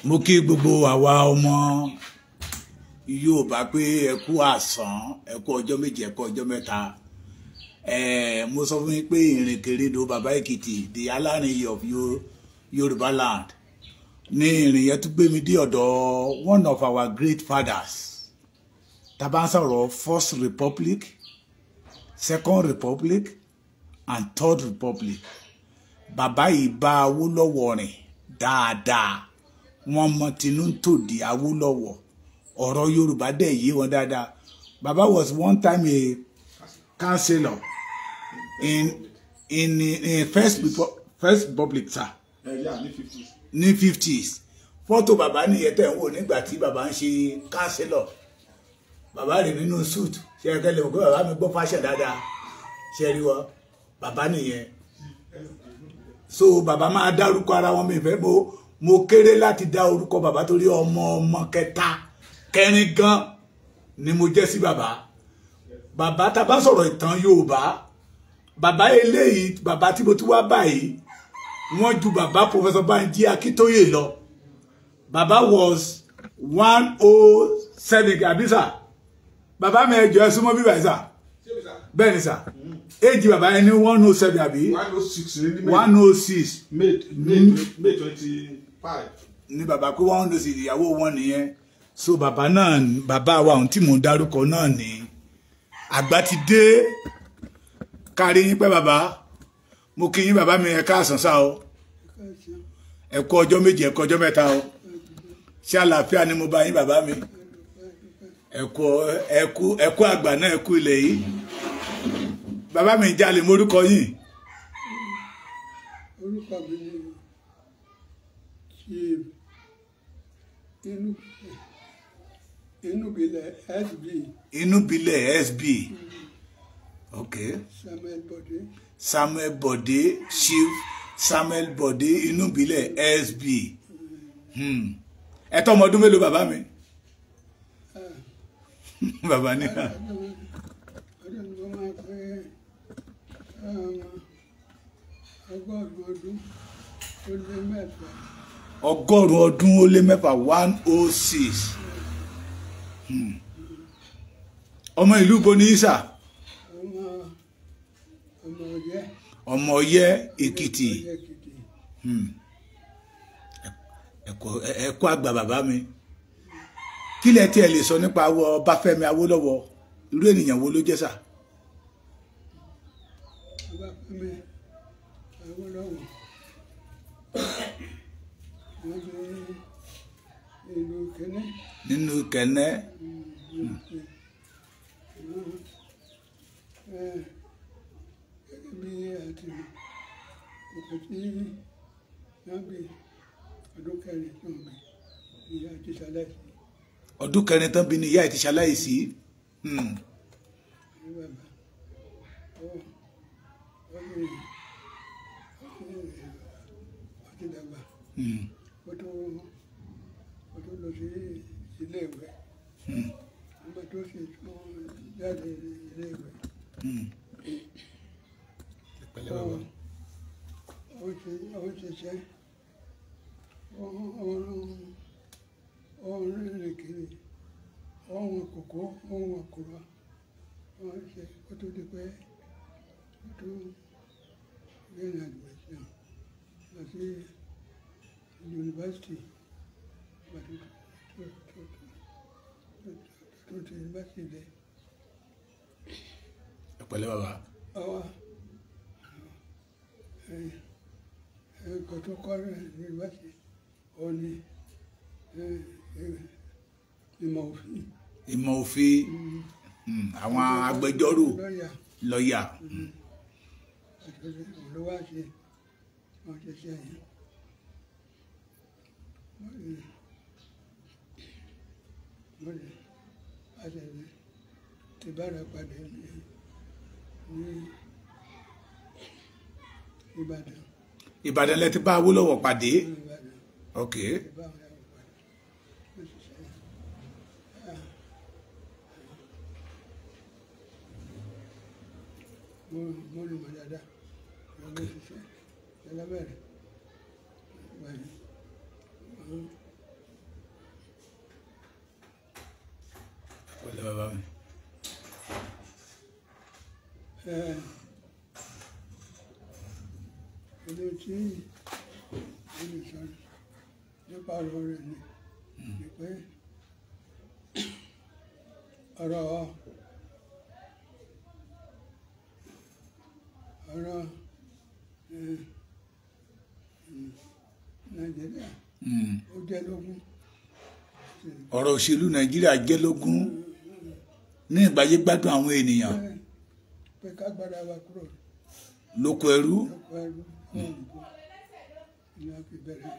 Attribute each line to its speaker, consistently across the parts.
Speaker 1: Mo kí gbogbo àwa ọmọ Yorùbá pé ẹ kú àsán, ẹ kú ọjọ́ méje, ẹ kú ọjọ́ mẹ́ta. Mo sọ fún yín pé ìrìnkèrindò bàbá Èkìtì, the Alárinrin of Yorùbá land, ní ìrìn yẹn tún gbé mi dé ọ̀dọ̀ one of our great fathers. Tá bá ń sọ̀rọ̀ First Republic, Second Republic and Third Republic. Bàbá yìí bá Awólọ́wọ̀ rìn dáadáa. Wọ́n mọ tinú tòdì Awólọ́wọ̀. Ọ̀rọ̀ Yorùbá dẹ̀ yé wọn dáadáa. Bàbá was one time a councillor in First Republic, sir. Ní 50s. Fọ́tò bàbá nìyẹn tẹ̀ ń wò nígbà tí bàbá ń ṣe councillor. Bàbá rẹ̀ nínú suit. Ṣé ẹ kẹ́lẹ́ òkú bàbá mi gbọ́ fashion dáadáa. Ṣé rí wọ́n? Bàbá nìyẹn. So bàbá máa dárúkọ ara wọn mi fẹ́ mo kéré láti dá orúkọ bàbá torí ọmọ kẹta kẹrin gan ni mo jẹ́ sí bàbá. Bàbá tá bá sọ̀rọ̀ ìtàn Yorùbá, bàbá eléyìí, bàbá tí mo ti wá báyìí, wọ́n ju bàbá Professor Banji Akíntóyè lọ. Bàbá was 107 àbísà. Bàbá mi ẹ jọ̀ọ́ ẹ súnmọ́ bí báyìí sà. Bẹ́ẹ̀ ni sà. Èjì bàbá ẹni 107 àbí?
Speaker 2: 106.
Speaker 1: 106.
Speaker 2: May 25.
Speaker 1: Ní bàbá pé 106 ìyàwó wọn nìyẹn. So bàbá náà, bàbá wa ohun tí mò ń dárúkọ náà ni àgbà ti dé. Kárí yín pẹ́ bàbá. Mo kí yín bàbá mi ẹ káàsán sá o. Ẹ kú ọjọ́ méje, ẹ kú ọjọ́ mẹ́ta o. Ṣé àlàáfíà ni mo bá yín bàbá mi? Ẹ kú àgbà náà, ẹ kú ilẹ̀ yìí. Bàbá mi jalè morúkọ yìí.
Speaker 3: Orúkọ mi ni Chief Inúbílẹ̀ SB.
Speaker 1: Inúbílẹ̀ SB. Okay. Samuel Bode, Chief Samuel Bode, Inúbílẹ̀ SB. Ẹ tó ọmọ ọdún mélòó bàbá mi? Bàbá ní ká. Ọgọ́rùn ọdún ó lé mẹ́fà 106. Ọmọ ìlú bo ní Ìsà? Ọmọ Ọ̀yẹ́ Èkìtì. Ẹ kú àgbà bàbá mi. Kí lẹ tí ẹ lè sọ nípa Ọbáfẹ́mi Awólọ́wọ̀? Irú ènìyàn wo ló jẹ́ sà?
Speaker 3: Ọbáfẹ́mi Awólọ́wọ̀ wọ́n gbé ìlú Kẹ́nẹ́.
Speaker 1: Nínú Kẹ́nẹ́.
Speaker 3: Gẹ́gẹ́ bí àti òkú tí wọ́n gbé ọdún kẹrin tó ń gbé ìyá àti ṣaláìsí.
Speaker 1: Ọdún kẹrin tán bí ni ìyá àti ṣaláìsí.
Speaker 3: Ó tó lọ sí ilé ìwé. Nígbà tó sì tún jáde ilé ìwé. Ó ṣiṣẹ́. Ó rìnrìn kiri. Ohun kòkó, ohun àkùrọ̀. Wọ́n ṣe kó tó di pé ó tó gain admission lọ sí yunifásitì. Tó ti yunifásitì dé.
Speaker 1: Ẹ pẹ̀lẹ́ bàbá.
Speaker 3: Ẹ̀kọ́ tó kọ́ rẹ̀ yunifásitì ó ní ìmọ̀ òfin.
Speaker 1: Ìmọ̀ òfin. Àwọn agbẹjọ́rò lọ́yà.
Speaker 3: Ló wá ṣe wọ́n ṣe ṣe yẹn. Wọ́n lè àṣẹ̀lẹ̀ ti bára padà ní Ìbàdàn.
Speaker 1: Ìbàdàn lẹ ti bá Awólọ́wọ̀ pàdé. Ok.
Speaker 3: Mo rí mọ̀ dáadáa. Mo ṣiṣẹ́. Ẹlẹ́bẹ̀rẹ̀.
Speaker 1: bàbá mi.
Speaker 3: Ilé tí ẹni sọ̀rọ̀ nípa ọ̀rọ̀ rẹ̀ ni pé ọ̀rọ̀ Nàìjíríà ó jẹ́ lógún.
Speaker 1: Ọ̀rọ̀ òṣèlú Nàìjíríà jẹ́ lógún ní ìgbàyé gbádùn àwọn ènìyàn.
Speaker 3: Pé ká gbára wa kúrò
Speaker 1: Lóko ẹrú.
Speaker 3: Ni a fi bẹ̀rẹ̀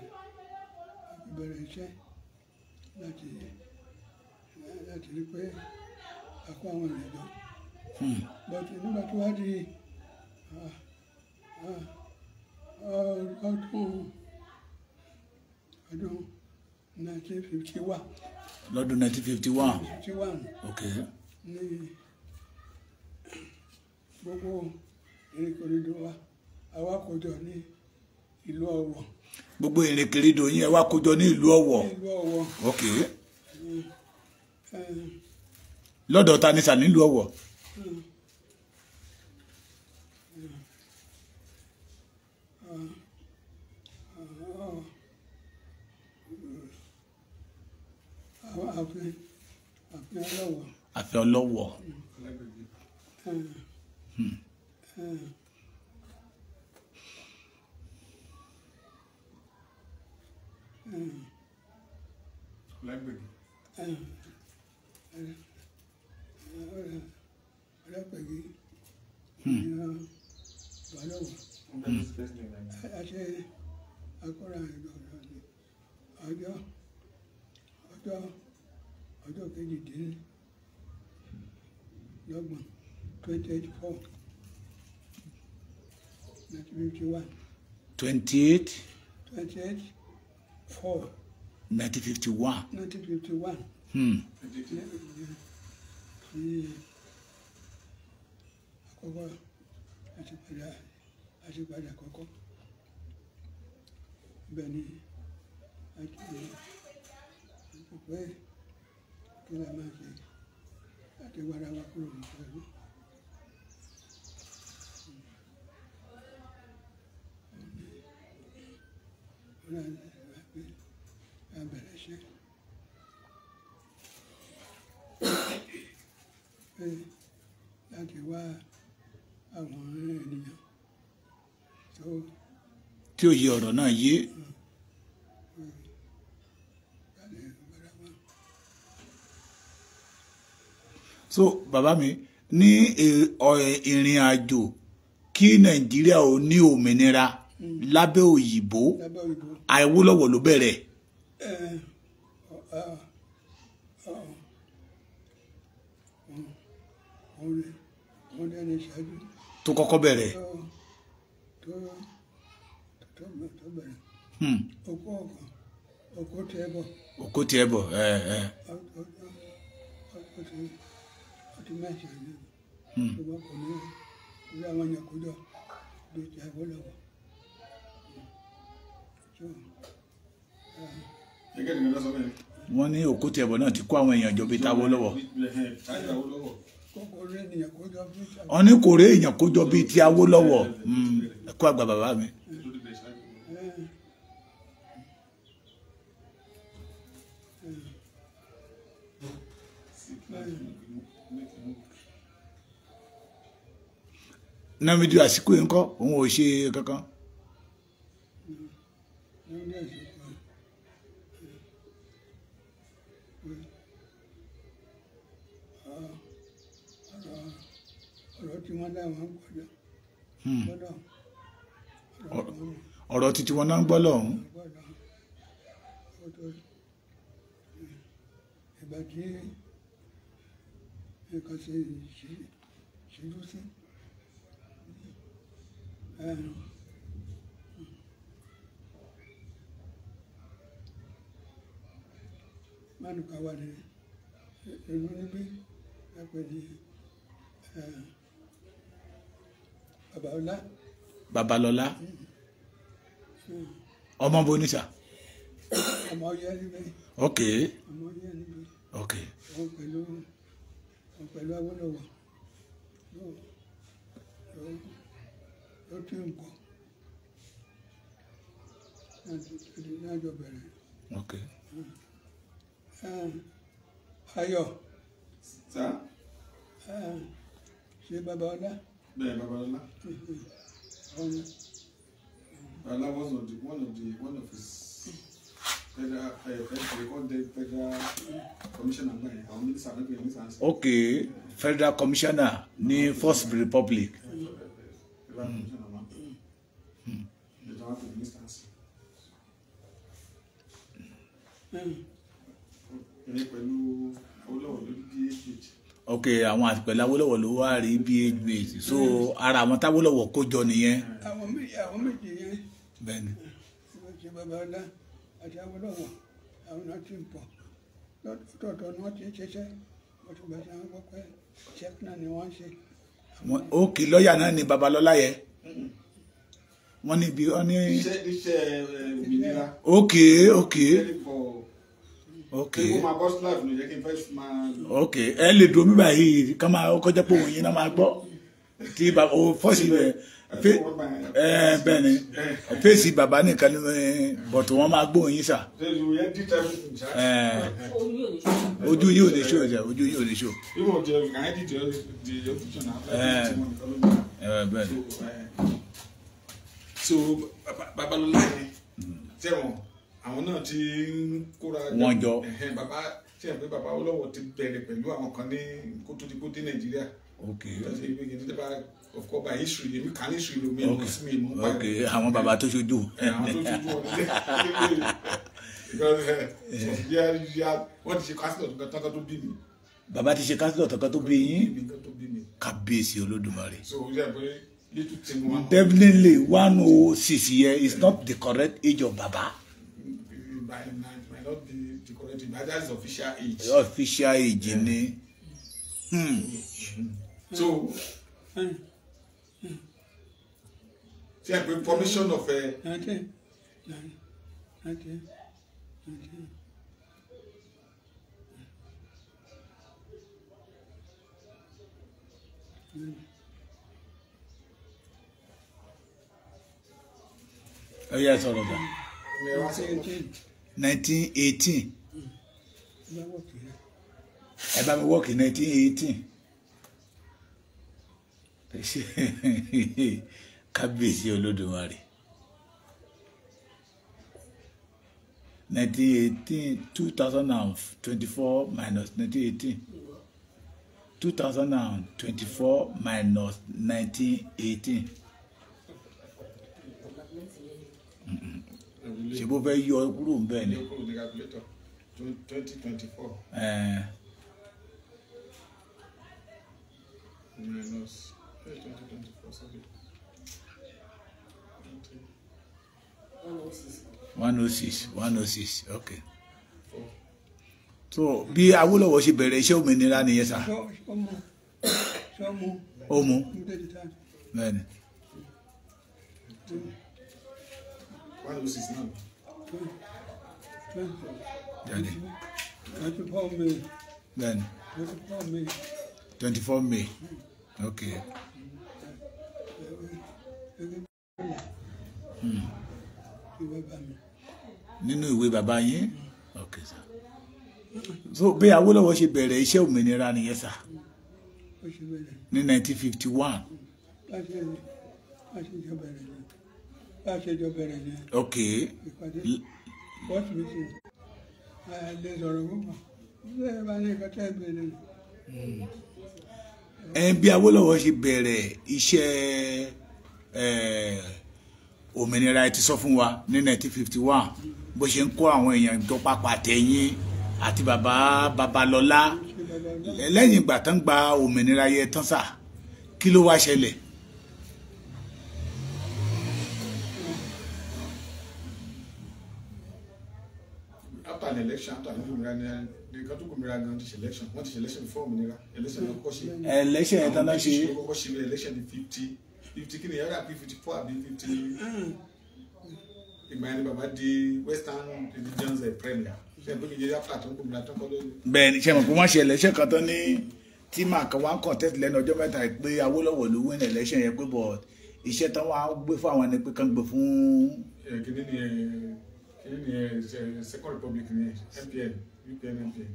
Speaker 3: iṣẹ́ láti rí pé a kó àwọn ìrìnàjò. But nígbà tó wá di ọdún 1951.
Speaker 1: Lọ́dún 1951. Ok.
Speaker 3: Ní gbogbo ìrìnkèrindò wa àwa kó jọ ní ìlú Ọ̀wọ̀.
Speaker 1: Gbogbo ìrìnkèrindò yín ẹ wá kó jọ ní ìlú Ọ̀wọ̀.
Speaker 3: Ìlú Ọ̀wọ̀.
Speaker 1: Ok. Lọ́dọ̀ ta ni sà nílùú Ọ̀wọ̀? Àfẹ́ Ọlọ́wọ̀.
Speaker 3: Ọjọ́ kejìdínlọ́gbọ̀n 28/4 1951.
Speaker 1: 28/4 1951.
Speaker 3: 1951. Àkọ́kọ́ àṣepadà àkọ́kọ́ bẹ́ẹ̀ ni pé kí la máa ṣe láti wára wa kúrò ní pẹ̀lú. A bẹ̀rẹ̀ ṣe pé láti wá àwọn ènìyàn
Speaker 1: tí ó yẹ ọ̀rọ̀ náà yé. So bàbá mi ní ìrìn àjò kí Nàìjíríà ò ní òmìnira lábẹ́ òyìnbó Awólọ́wọ̀ ló bẹ̀rẹ̀. Tó kọ́kọ́ bẹ̀rẹ̀. Òkó tiẹ̀ bọ̀. Wọ́n ní òkú tiẹ̀ bọ̀ náà ti kó àwọn èèyàn jọ bí t'Awólọ́wọ̀. Wọ́n ní kò rí èèyàn kó jọ bí ti Awólọ́wọ̀. Ẹ kú àgbà bàbá mi. Námídù àsìkò yìí ńkọ́ òun ò ṣe kankan. Ọ̀rọ̀ títí wọn náà ń gbọ́ lọ́hùn.
Speaker 3: Ìgbà tí nǹkan ṣe ṣíjú sí Mánùkà wà ní ìlú níbí lápẹ́ ní
Speaker 1: Babalọ́lá. Ọmọ bonita.
Speaker 3: Ọmọ Ọ̀yẹ́ níbí.
Speaker 1: Ok.
Speaker 3: Ọmọ Ọ̀yẹ́ níbí.
Speaker 1: Ok.
Speaker 3: Wọ́n pẹ̀lú pẹ̀lú Awólọ́wọ̀ ló ti ń pọ̀ lájọ bẹ̀rẹ̀.
Speaker 1: Okay.
Speaker 3: Ayọ̀
Speaker 2: Sá.
Speaker 3: ṣe Babalọ́lá.
Speaker 2: Bẹ́ẹ̀ Babalọ́lá. Babalọ́lá was one of his federal commissioner báyìí. Àwọn mínísítà náà pè é mínísítà.
Speaker 1: Okay, Federal Commissioner ní First Republic.
Speaker 2: Federal commissioner máa. Ìjọba wọn pè é mínísítà. Ẹni pẹ̀lú Awólọ́wọ̀ lórí DH.
Speaker 1: Okay, àwọn àti pẹ̀lú Awólọ́wọ̀ ló wá rí BHB, so ara àwọn táwólọ́wọ̀ kó jọ nìyẹn.
Speaker 3: Àwọn méjì yẹn.
Speaker 1: Bẹ́ẹ̀ni.
Speaker 3: Ṣé Babalọ́lá àti Awólọ́wọ̀ àwọn náà ti ń pọ̀ lọ́tọ̀ọ̀tọ̀ ni wọ́n ti ń ṣiṣẹ́ wọ́n ti gbàgbé àwọn pọ́pẹ́ iṣẹ́ náà ni wọ́n ń ṣe.
Speaker 1: Okay, lọ́ọ̀yà náà ni Babalọ́lá yẹn. Wọ́n ní bí wọ́n ní.
Speaker 2: Iṣẹ́ òmìnira.
Speaker 1: Okay. Okay, ẹ lè dùn mí báyìí ká máa kọjá pé òun yín náà máa gbọ́ tí fọ́ọ̀sì rẹ̀ bẹ́ẹ̀ ni fèsì bàbá nìkan ni bọ̀tù wọ́n máa gbóhùn yín sà. Ojú yìí ò ní ṣó ẹ̀jẹ̀, ojú yìí ò ní ṣó. Bẹ́ẹ̀ ni.
Speaker 2: So Babalọ́lá yẹn tẹ̀wọ̀n àwọn náà ti ń kóra
Speaker 1: wọ́n jọ.
Speaker 2: Bàbá tí ẹ̀ pé bàbá Awólọ́wọ̀ ti bẹ̀rẹ̀ pẹ̀lú àwọn kan ní kótó dé Nàìjíríà.
Speaker 1: Okay.
Speaker 2: Of course, by history, you can history lo mi mo sí mi mo pa.
Speaker 1: Okay, àwọn bàbá tó ṣojú.
Speaker 2: Àwọn tó ṣojú wọn because wọ́n ti ṣe kásìlọ̀ tó tó bí mi.
Speaker 1: Bàbá ti ṣe kásìlọ̀ tó tó bí yín. Kábíyèsí Olódùmarè.
Speaker 2: So yẹ pé little thing one.
Speaker 1: Definitely 106 years is not the correct age of Baba.
Speaker 2: Might not be the correct age, but that is official age.
Speaker 1: Official age ni.
Speaker 2: So tí a pè commission of
Speaker 1: Oh yeah, sorry about 1918. Ẹ bá mi work in 1918. Kábíyèsí Olódùmarè. 1918, 2024 minus 1918. 2024 minus 1918. Ṣé bó fẹ́ yọ kúrò ń bẹ́ẹ̀ ni?
Speaker 2: 2024. Minus 2024, sorry.
Speaker 1: 106, okay. So bí Awólọ́wọ̀ ṣe bẹ̀rẹ̀ iṣẹ́ òmìnira nìyẹn sà. Ó mú. Bẹ́ẹ̀ni.
Speaker 2: 106 now.
Speaker 1: Jáde.
Speaker 3: 24 May.
Speaker 1: Bẹ́ẹ̀ni.
Speaker 3: 24 May.
Speaker 1: 24 May. Okay. Nínú ìwé bàbá yín. Okay sir. So bí Awólọ́wọ̀ ṣe bẹ̀rẹ̀ iṣẹ́ òmìnira nìyẹn sà. Ní 1951. Okay. Bí Awólọ́wọ̀ ṣe bẹ̀rẹ̀ iṣẹ́ òmìnira ẹ ti sọ fún wa ní 1951 bó ṣe ń kó àwọn èèyàn tó pápá tẹ̀yìn àti bàbá Babalọ́lá lẹ́yìn ìgbà tán gba òmìnira yẹ tán sà kí ló wá ṣẹlẹ̀?
Speaker 2: After an election, after an election, the country òmìnira gan ti ṣe election. Wọ́n ti ṣe election before òmìnira. Election ló kọ́ ṣe.
Speaker 1: Election yẹn tán náà ṣe.
Speaker 2: Àwọn kọ́kọ́ ṣe election ní 50 kí ni yàrá bí 54 àbí 50. Ìgbà yẹn ni bàbá di Western Regions Premier. Ṣé ẹ bóyá after tó ń gbòmìnira tó kọ́ lórí.
Speaker 1: Bẹ́ẹ̀ni ṣe mọ̀ pé wọ́n ṣe election kan tán ní tí màá kan wá ń contest lẹ́nu ọjọ́ mẹ́ta pé Awólọ́wọ̀ ló win election yẹn pé but iṣẹ́ tán wá gbé fún àwọn ẹni pé kán gbé fún.
Speaker 2: kìíní ni Second Republic ni MPN UPN MPN.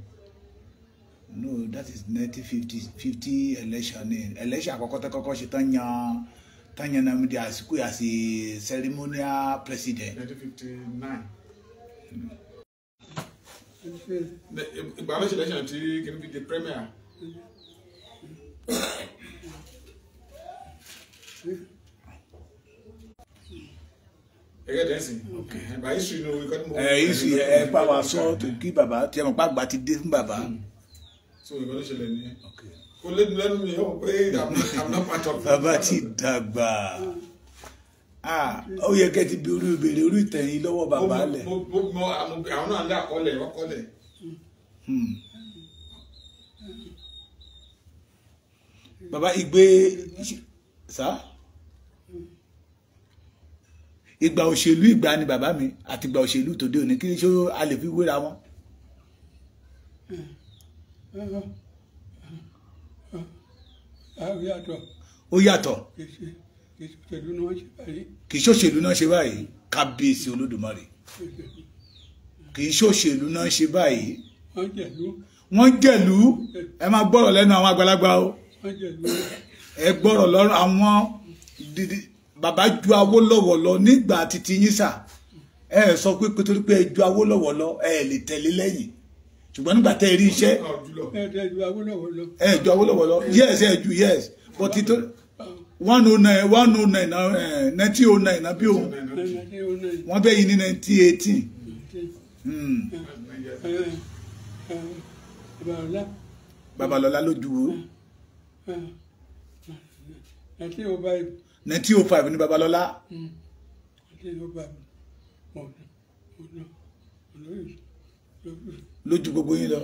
Speaker 1: No, that is 1950 election ni election àkọ́kọ́ tẹ́ kọ́kọ́ ṣe tán yan Nnamdi Azikiwe as a ceremonial president.
Speaker 2: 1959. ìgbà méjì election tí kìíní fi di premier. By history, no, we got more.
Speaker 1: History, pa wa sọ tó kí bàbá tí ẹ mọ̀ pé àgbà ti dé fún bàbá.
Speaker 2: So we gonna ṣẹlẹ̀ ní. Kò lè lẹ́nu mi yóò pé I'm not part of.
Speaker 1: Bàbá ti dàgbà. Ó yẹ kẹ́ ti bí orí ìbèrè orí ìtẹ̀yìn lọ́wọ́ bàbá lẹ̀.
Speaker 2: Àwọn náà lé àkọọ́lẹ̀ wọ́n kọ́lẹ̀.
Speaker 1: Bàbá ìgbé sá. Ìgbà òṣèlú ìgbà ni bàbá mi àti ìgbà òṣèlú tòde òní kí ṣó a lè fi wéra wọn. Ó yàtọ̀. Kì í ṣòṣèlú náà ṣe báyìí kábíyèsí Olódùmarè. Kì í ṣòṣèlú náà ṣe báyìí. Wọ́n jẹ̀lú ẹ máa gbọ́rọ̀ lẹ́nu àwọn àgbàlagbà o. Ẹ gbọ́rọ̀ lọ́rọ̀ àwọn bàbá ju Awólọ́wọ̀ lọ nígbà títí yín sà. Ẹ sọ pé torí pé ẹ ju Awólọ́wọ̀ lọ ẹ lè tẹ̀lé lẹ́yìn. Ṣùgbọ́n nígbà tẹ́ ẹ rí iṣẹ́ ẹ ju Awólọ́wọ̀ lọ yes ẹ ju yes but it 109 1909 na bí òun wọ́n bẹ́ yìí ní 1918. Babalọ́lá ló ju 1905 ní Babalọ́lá. Lójú gbogbo yín lọ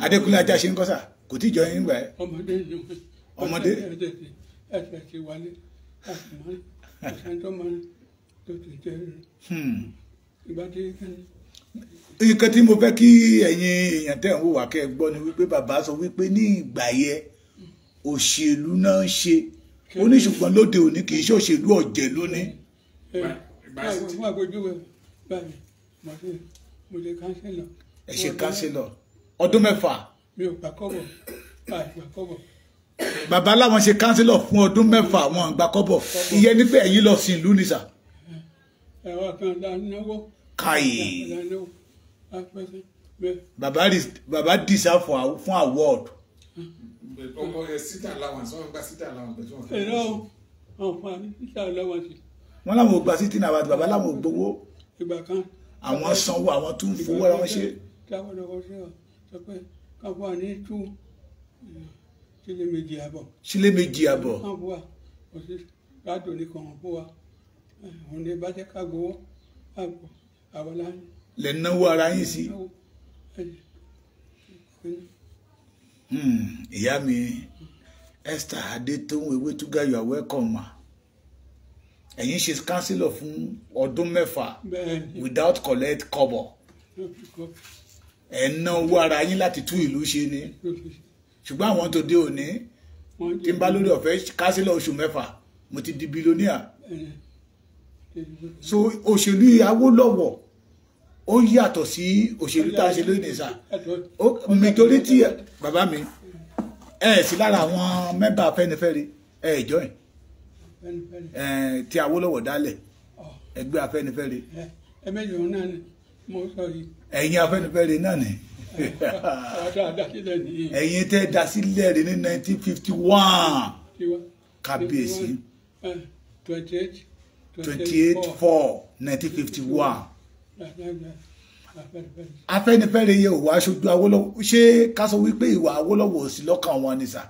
Speaker 1: Adékúnlé Ajáṣe ń kọ́sà kò tí jọ yín gbà ẹ́. Ọmọdé. Nǹkan tí mo fẹ́ kí ẹ̀yin èèyàn tẹ̀ ń wò wá kẹ́ ẹ gbọ́ ni wípé bàbá sọ wípé ní ìgbà yẹn òṣèlú náà ń ṣe ó ní ṣùgbọ́n lóde òní kì í ṣe òṣèlú ọ̀jẹ̀ lónìí. Ẹ ṣe kánsílọ̀ ọdún 6.
Speaker 3: Mi ò gbà kọ́bọ̀ gbà kọ́bọ̀.
Speaker 1: Bàbá láwọn ṣe kánsílọ̀ fún ọdún 6 wọn gbà kọ́bọ̀ ìyẹn ní pé ẹ̀yin lọ sí ìlú nìsà.
Speaker 3: Ẹ̀rọ kan dánáwó.
Speaker 1: Káyè. Bàbá dìsá fún award.
Speaker 2: Ọkọ ẹ sítà láwọn sọ wọn gba sítà láwọn pẹ̀lú wọn.
Speaker 3: Ẹ̀rọ àǹfààní sítà láwọn sí.
Speaker 1: Wọ́n láwọn ò gba sítì náà bàbá láwọn ò gbowó.
Speaker 3: Ìgbà kan.
Speaker 1: Àwọn sanwó àwọn tún fowó ara wọn ṣe.
Speaker 3: Táwọn ọ̀dọ́ ṣe sọ pé káfọ́ àní tún sílé méjì àbọ̀.
Speaker 1: Sílé méjì àbọ̀.
Speaker 3: Káfọ́ wa kò sí rádò ní kàn fún wa. Òun ní bá jẹ́ ká gbowó àgbọ̀ àwọn láyé.
Speaker 1: Lè náwó ara yín sí. Ìyá mi Esther Adétóun Ewétúgà you are welcome ma. Ẹ̀yin ṣe kánsílọ̀ fún ọdún 6 without collect kọ́bọ̀. Ẹ ná owó ara yín láti tún ìlú ṣe ni. Ṣùgbọ́n àwọn tó dé òní tí n bá lórí ọ̀fẹ́ kánsílọ̀ oṣù 6 mo ti di bílíọ̀nìà. So òṣèlú Awólọ́wọ̀ ó yàtọ̀ sí òṣèlú tá a ṣe lónìí sá. Nítorí tí bàbá mi ẹ sí lára àwọn mẹ́bà Afẹ́nifẹ́re ẹ join tí Awólọ́wọ̀ dálẹ̀ ẹgbẹ́ Afẹ́nifẹ́re.
Speaker 3: Ẹ̀mẹ́jọ náà ni mo sọ yìí.
Speaker 1: Ẹ̀yin Afẹ́nifẹ́re náà ni. Ẹ̀yin tẹ́ dá sílẹ̀ rí ní 1951 kábíyèsí 28/4/1951. Afẹ́nifẹ́re yẹ òwò aṣojú Awólọ́wọ̀ ṣé ká sọ wípé ìwà Awólọ́wọ̀ ò sí lọ́kàn wọn ni sà.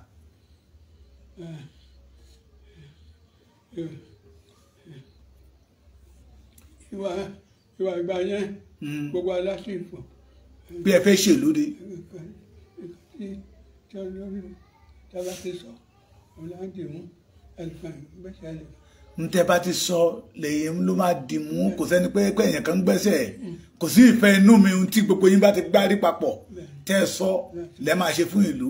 Speaker 3: Ìwà ìgbà yẹn gbogbo aláṣẹ ìfọ̀.
Speaker 1: Bí ẹ fẹ́ ṣèlú ni.
Speaker 3: Tí olórí tábà ti sọ ọ̀làǹdì mú ẹ̀fọn gbẹ́sẹ̀ lè.
Speaker 1: Ntẹ́ bá ti sọ lẹ́yìn ló máa dì mú kò sẹ́ni pé èèyàn kan gbẹ́sẹ̀ kò sí ìfẹ́ inú mi tí gbogbo yín bá ti gbárí papọ̀ tẹ́ ẹ sọ lẹ́ máa ṣe fún ìlú.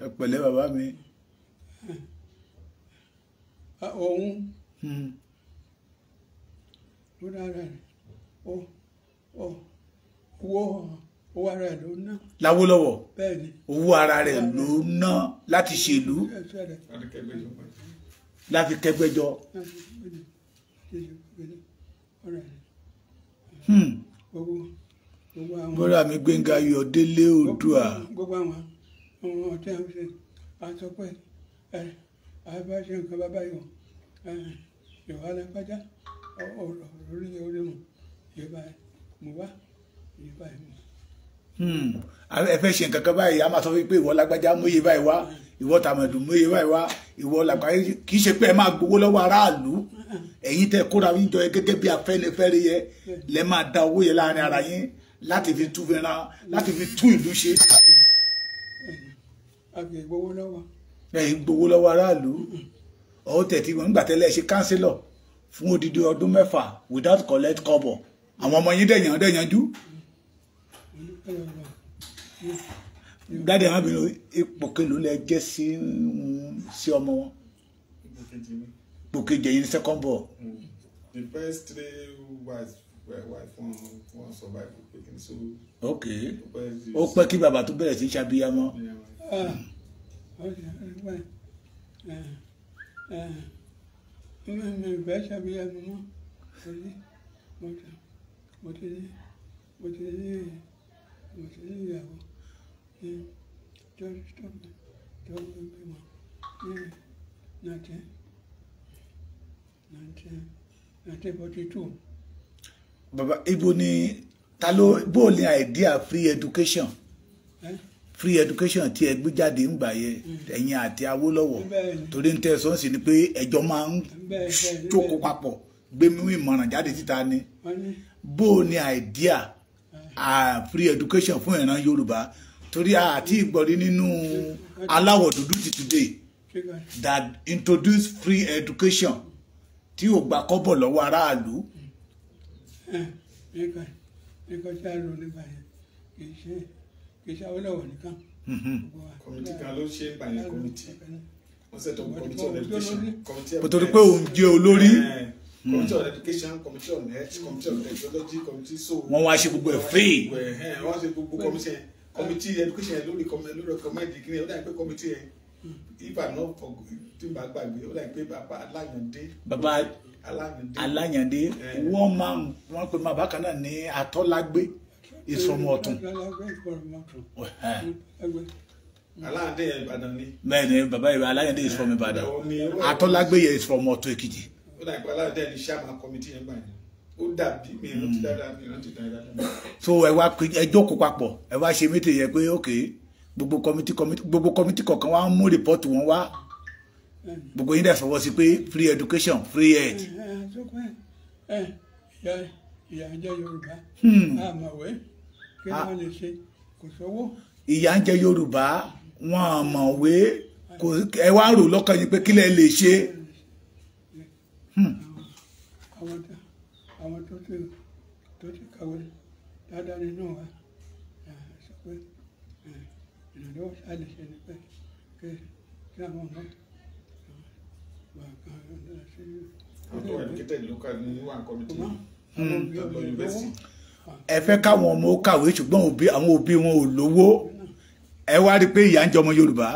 Speaker 1: ẹ pẹ̀lẹ́ bàbá mi.
Speaker 3: òun ló dára rẹ̀ owó ara rẹ̀ ló ná.
Speaker 1: Láwólọ́wọ̀
Speaker 3: bẹ́ẹ̀ ni.
Speaker 1: owó ara rẹ̀ ló ná láti ṣèlú láti kẹgbẹ́jọ. bọ́dà mi Gbénga Ayọ̀délé Oòduà.
Speaker 3: gbogbo àwọn ọmọ tí a ń ṣe àtọ́pẹ́ àbáṣe nǹkan bàbá yọ ìwà alágbájá ọ̀rọ̀ orí mu ìyẹ̀bá mo wá ìyẹ̀bá mo.
Speaker 1: ẹ fẹ́ ṣe nǹkan kan báyìí a máa sọ pé ìwọ lágbájá mú iye báyìí wá ìwọ tàmẹ̀dù mú iye báyìí wá ìwọ làgbáyé kì í ṣe pé ẹ máa gbowó lọ́wọ́ aráàlú ẹ̀yin tẹ́ kóra yín jọ gẹ́gẹ́ bí Afẹ́nifẹ́re yẹ lẹ́ máa da owó yẹn láàrin ara yín láti fi tún fẹ́ràn láti fi tún ìlú ṣe.
Speaker 3: àgbẹ̀ gbowó lọ́wọ́.
Speaker 1: ẹ̀yin gbowó lọ́wọ́ aráàlú ọ̀hún tẹ̀ tí wọ́n ń gbà tẹ́lẹ̀ ṣe kánsílọ̀ fún odidi ọdún 6 without collect kọ́bọ̀ àwọn ọmọ yín dẹ̀yànjú. dáadé àwọn abìnrin ipò kelo lẹ jẹ́ sí ọmọ wọn ipò kejì ẹ̀yin second ball.
Speaker 2: The first 3 wives were one survive cooking so.
Speaker 1: Okay ó pẹ́ kí bàbá tó bẹ̀rẹ̀ sí ṣàbíyamọ.
Speaker 3: mi ìfẹ́ ṣàbíyamọ mọ́ mo ti ní ìyàwó tó bímọ ní 1942.
Speaker 1: bàbá ibo ni ta ló bó ní idea free education free education tí ẹ gbé jáde ń gbà yẹ ẹ̀yin àti Awólọ́wọ̀ torí ń tẹ̀sán sí ni pé ẹjọ́ máa ń jókòó papọ̀ gbé mímú ìmọ̀ràn jáde síta ni bó ní idea free education fún ìran Yorùbá torí àti ìgbọ̀rí nínú aláwọ̀ dúdú ti today that introduce free education tí ò gbà kọ́bọ̀ lọ́wọ́ aráàlú.
Speaker 3: nǹkan tí a lò nígbà yẹn kì í ṣe Awólọ́wọ̀ nìkan.
Speaker 2: kọ́mítì kan ló ṣe é báyìí kọ́mítì wọ́n ṣètò kọ́mítì on education kọ́mítì
Speaker 1: kò torí pé òun jẹ́ olórí.
Speaker 2: Committee on education, committee on health, committee on technology, committee so.
Speaker 1: wọ́n wá ṣe gbogbo ẹ̀ free.
Speaker 2: wọ́n ṣe gbogbo committee education lórí recommend kí ni ó dà pé committee yẹn if I'm not for tí n bá gbàgbé ó dà pé bàbá
Speaker 1: Aláyàndé wọ́n pe bàbá kan náà ní Atọ́lágbé ìsọmọ ọ̀tún.
Speaker 2: Aláyàndé yẹn Ìbàdàn ni.
Speaker 1: bẹ́ẹ̀ ni bàbá Aláyàndé is from Ìbàdàn Atọ́lágbé yẹn is from Ọ̀tún Èkìtì.
Speaker 2: ó dà pé Aláyàndé ni chairman committee yẹn báyìí ó dàbí mi rántí dáadáa.
Speaker 1: so ẹ wá ẹ jókòó papọ̀ ẹ wá ṣe mítì yẹ pé ok gbogbo kọmitì kọ̀ọ̀kan wá ń mú rìpọ́ọ̀tù wọn wá gbogbo yín dẹ̀ fọwọ́ sí pé free education free health.
Speaker 3: ìyà ń jẹ Yorùbá àmọ̀wé kí wọ́n lè ṣe kò sówó.
Speaker 1: ìyà ń jẹ Yorùbá wọn àmọ̀wé ẹ wá rò lọ́kàn yín pé kí lẹ lè ṣe.
Speaker 3: àwọn tó ti kàwé dáadáa nínú wa sọ pé ìrànlọ́wọ́ ṣáà lè ṣe ni pé kí àwọn ọmọ wà kan lọ sí.
Speaker 2: àwọn educated local ní wà committee
Speaker 1: ẹ fẹ́ káwọn ọmọ ó kàwé ṣùgbọ́n àwọn òbí wọn ò lówó ẹ wá rí i pé ìyà ń jẹ ọmọ Yorùbá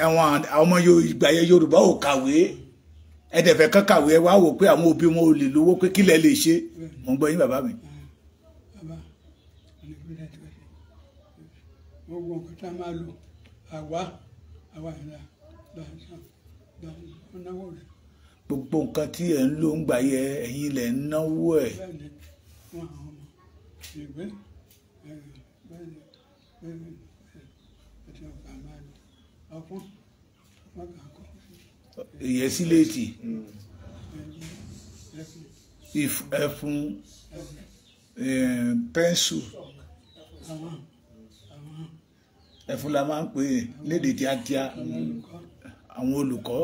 Speaker 1: àwọn ọmọ ìgbà yẹn Yorùbá ò kàwé ẹ dẹ̀ fẹ́ kán kàwé ẹ wá wò pé àwọn òbí wọn ò lè lówó pé kílẹ̀ lè ṣe mo ń gbọ́ yín bàbá mi.
Speaker 3: gbogbo nǹkan tá a máa lò àwa ìlà náwó rẹ̀.
Speaker 1: gbogbo nǹkan tí ẹ̀ ń lò ń gbà yẹ ẹ̀yin lẹ̀ ń náwó ẹ̀.
Speaker 3: bẹ́ẹ̀ni fún àwọn ọmọ ìwé bẹ́ẹ̀ni àti ọ̀gá máa lò ọ̀pọ̀ ọ̀gá kọ́.
Speaker 1: ìyẹ́síléètì ẹfun pẹ́ńsù ẹfun la máa ń pè lédè tíátíá àwọn olùkọ́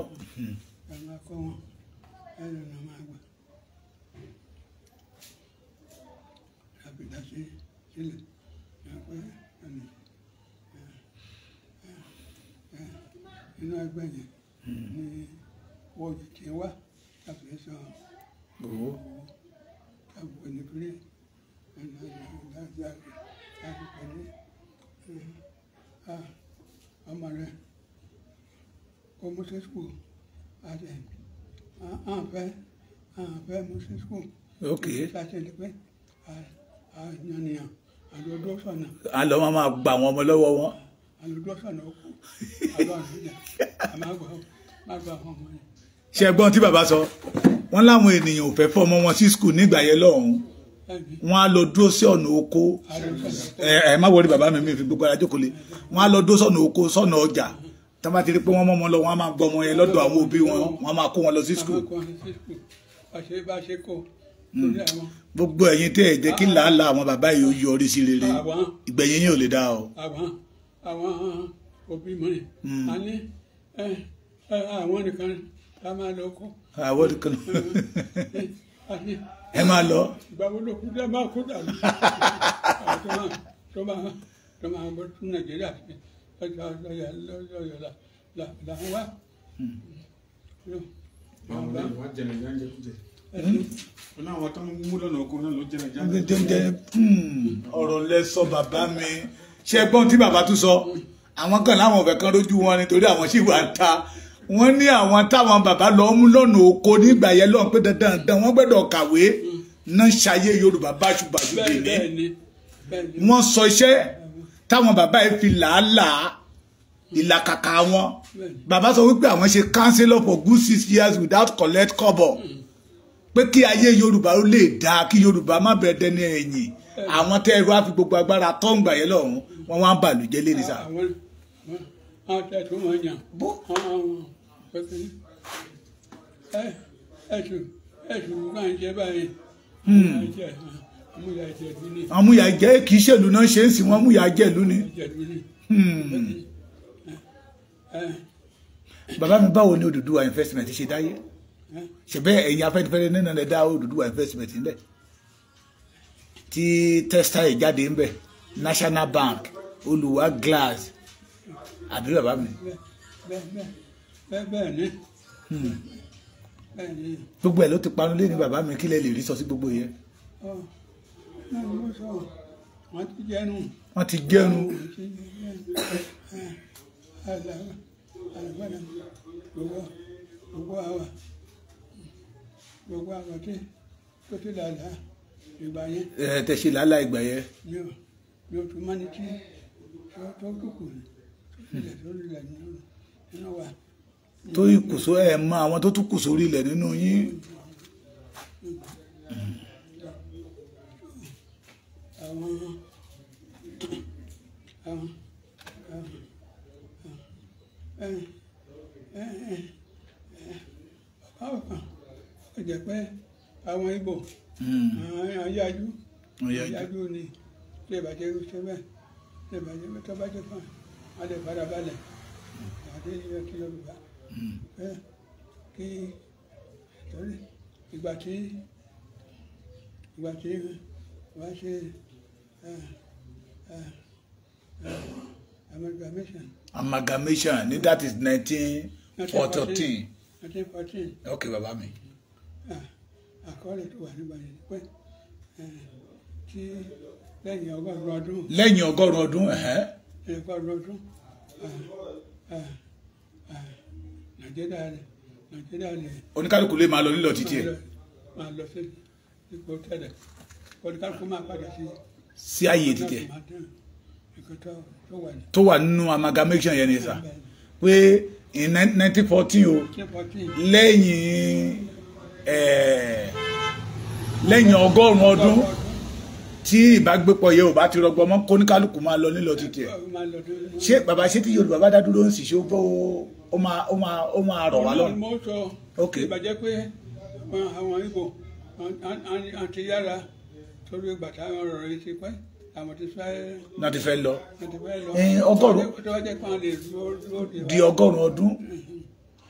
Speaker 3: ẹ máa kọ́ wọn ẹ lọ́nà máa gbà àbídá sílẹ̀ ẹ pé ẹni inú ẹgbẹ́ yẹn ní wọ́ọ̀dù tí wá láti sọ owó tàbí onípínlẹ̀ láti pẹ̀lú ọmọ rẹ̀ kó mú sí skul àti àfẹ́ mú sí skul.
Speaker 1: ok
Speaker 3: láti lè pé àyànnìyàn àlọ́dọ́ sọ̀nà.
Speaker 1: àlọ́ wọn máa gba àwọn ọmọ lọ́wọ́ wọn.
Speaker 3: àlọ́dọ́ sọ̀nà ó kú àlọ́ àlọ́jà àmàgbà àwọn ọmọ yẹn.
Speaker 1: ṣe gbọ́n tí bàbá sọ wọ́n láwọn ènìyàn ò fẹ́ fọmọ wọn sí skul nígbà yẹn lọ́hùn-ún wọ́n á lọ dúró sí ọ̀nà oko ẹ má wọrí bàbá mi fi gbogbo ara jókòó lé wọ́n á lọ dúró sọ̀nà oko sọ̀nà ọjà tí wọ́n bá ti rí pé wọ́n mọ́ ọmọ lọ wọ́n á máa gbọ́ ọmọ yẹn lọ́dọ̀ àwọn òbí wọn wọ́n á máa kó wọn lọ sí skul. gbogbo ẹ̀yin tẹ́ ẹ̀ jẹ́ kí làálàá àwọn bàbá yìí ó yọrí sí rere ìgbẹ̀yìn yín ò lè dá o.
Speaker 3: àwọn òbí mi a ní àwọn nìkan ká máa lọ kó.
Speaker 1: àwọn nìkan ẹ máa lọ.
Speaker 3: ìgbàgbọ́ ló kú dẹ́ máa kó dànù tó máa bọ́ tún nàìjíríà lọ́yọ̀ làwọn wá.
Speaker 2: àwọn tó ń mú lọ́nà oko náà ló jẹ́
Speaker 1: ọ̀rọ̀ lẹ sọ bàbá mi ṣe gbọ́n tí bàbá tún sọ àwọn kan láwọn ọ̀fẹ́ kan lójú wọn nítorí àwọn sì wà ta wọ́n ní àwọn táwọn bàbá lọ mú lọ́nà oko nígbà yẹn lọ́n pé dandan wọ́n gbọ́dọ̀ kàwé náà ṣayé Yorùbá báṣubàṣu dèní wọ́n sọ iṣẹ́ táwọn bàbá yìí fi làálàá ìlàkàkà wọn bàbá sọ wípé àwọn ṣe councillor for good 6 years without collect kobo pé kí ayé Yorùbá ó lè dáa kí Yorùbá má bẹ̀rẹ̀ dẹni ẹ̀yìn àwọn tẹ́ ẹrú á fi gbogbo agbára tó ń gbà yẹn lọ́hùn wọ́n wá ń bàlùjẹ́ lé ní sá.
Speaker 3: àwọn tẹ̀sùn wọn yàn ẹ̀sùn náà ń jẹ́ báyìí
Speaker 1: àmúyà jẹ́ kì í ṣèlú náà ṣe ń sìn wọ́n múyà jẹ́lú ni. bàbá mi báwo ni Odùduwà investment ṣe dáyé ṣẹ̀bẹ́ ẹ̀yin Afẹ́nifẹ́re nínú ẹ̀ dá Odùduwà investment ńbẹ̀ tí textile jáde ńbẹ̀ National Bank Olùwà glass àbí bàbá mi.
Speaker 3: bẹ́ẹ̀ ni
Speaker 1: gbogbo ẹ̀ ló ti panu lé ní bàbá mi kí lẹ lè rí sọ sí gbogbo yẹn.
Speaker 3: wọ́n ti jẹ́nu.
Speaker 1: wọ́n ti jẹ́nu.
Speaker 3: gbogbo àwa tó ti làlá ìgbà yẹn.
Speaker 1: tẹ ṣe làálàá ìgbà yẹn.
Speaker 3: mi ò tún mọ́ ní tí tó kùkù tó lulẹ̀ nínú wa.
Speaker 1: tó ìkùsọ ẹ mọ àwọn tó tún kù sórí ilẹ̀ nínú yín.
Speaker 3: ó jẹ́ pé àwọn Ìgbò ayájú ni tí ìbàjẹ́ ṣe bẹ́ẹ̀ tí ìbàjẹ́ tó bá jẹ́ fún wọn lè fara balẹ̀ àti ilé kí Yorùbá kí torí ìgbà tí wọ́n ṣe
Speaker 1: amalgamation ní that is 1914.
Speaker 3: 1914.
Speaker 1: ok bàbá mi.
Speaker 3: àkọọ́lẹ̀ tó wà nígbà yẹn pé tí lẹ́yìn ọgọ́rùn-ún ọdún.
Speaker 1: lẹ́yìn ọgọ́rùn-ún ọdún.
Speaker 3: lẹ́yìn ọgọ́rùn-ún ọdún Nàìjíríà lè.
Speaker 1: oníkálukú lè máa lọ nílọ títí ẹ.
Speaker 3: máa lọ sí ipò tẹ́lẹ̀ oníkálukú máa padà sí.
Speaker 1: sí ààyè títí ẹ. tó wà nínú amalgamation yẹn ni sà pé in 1914 o lẹ́yìn ọgọ́rùn-ún ọdún tí ìbágbépọ̀ yẹ ò bá ti rọgbọ mọ́ kóníkálukú máa lọ nílọ títí ẹ. ṣé bàbá ṣé tí Yorùbá bá dá dúró ń sì ṣe ó máa rọ̀ wá lọ́rùn.
Speaker 3: mo sọ ìbàjẹ́ pé àwọn Ìgbò àti yára torí ìgbà táwọn ọ̀rọ̀ yìí ti pẹ́ àwọn ti fẹ́.
Speaker 1: náà ti fẹ́ lọ. ọgọ́rùn-ún di ọgọ́rùn-ún ọdún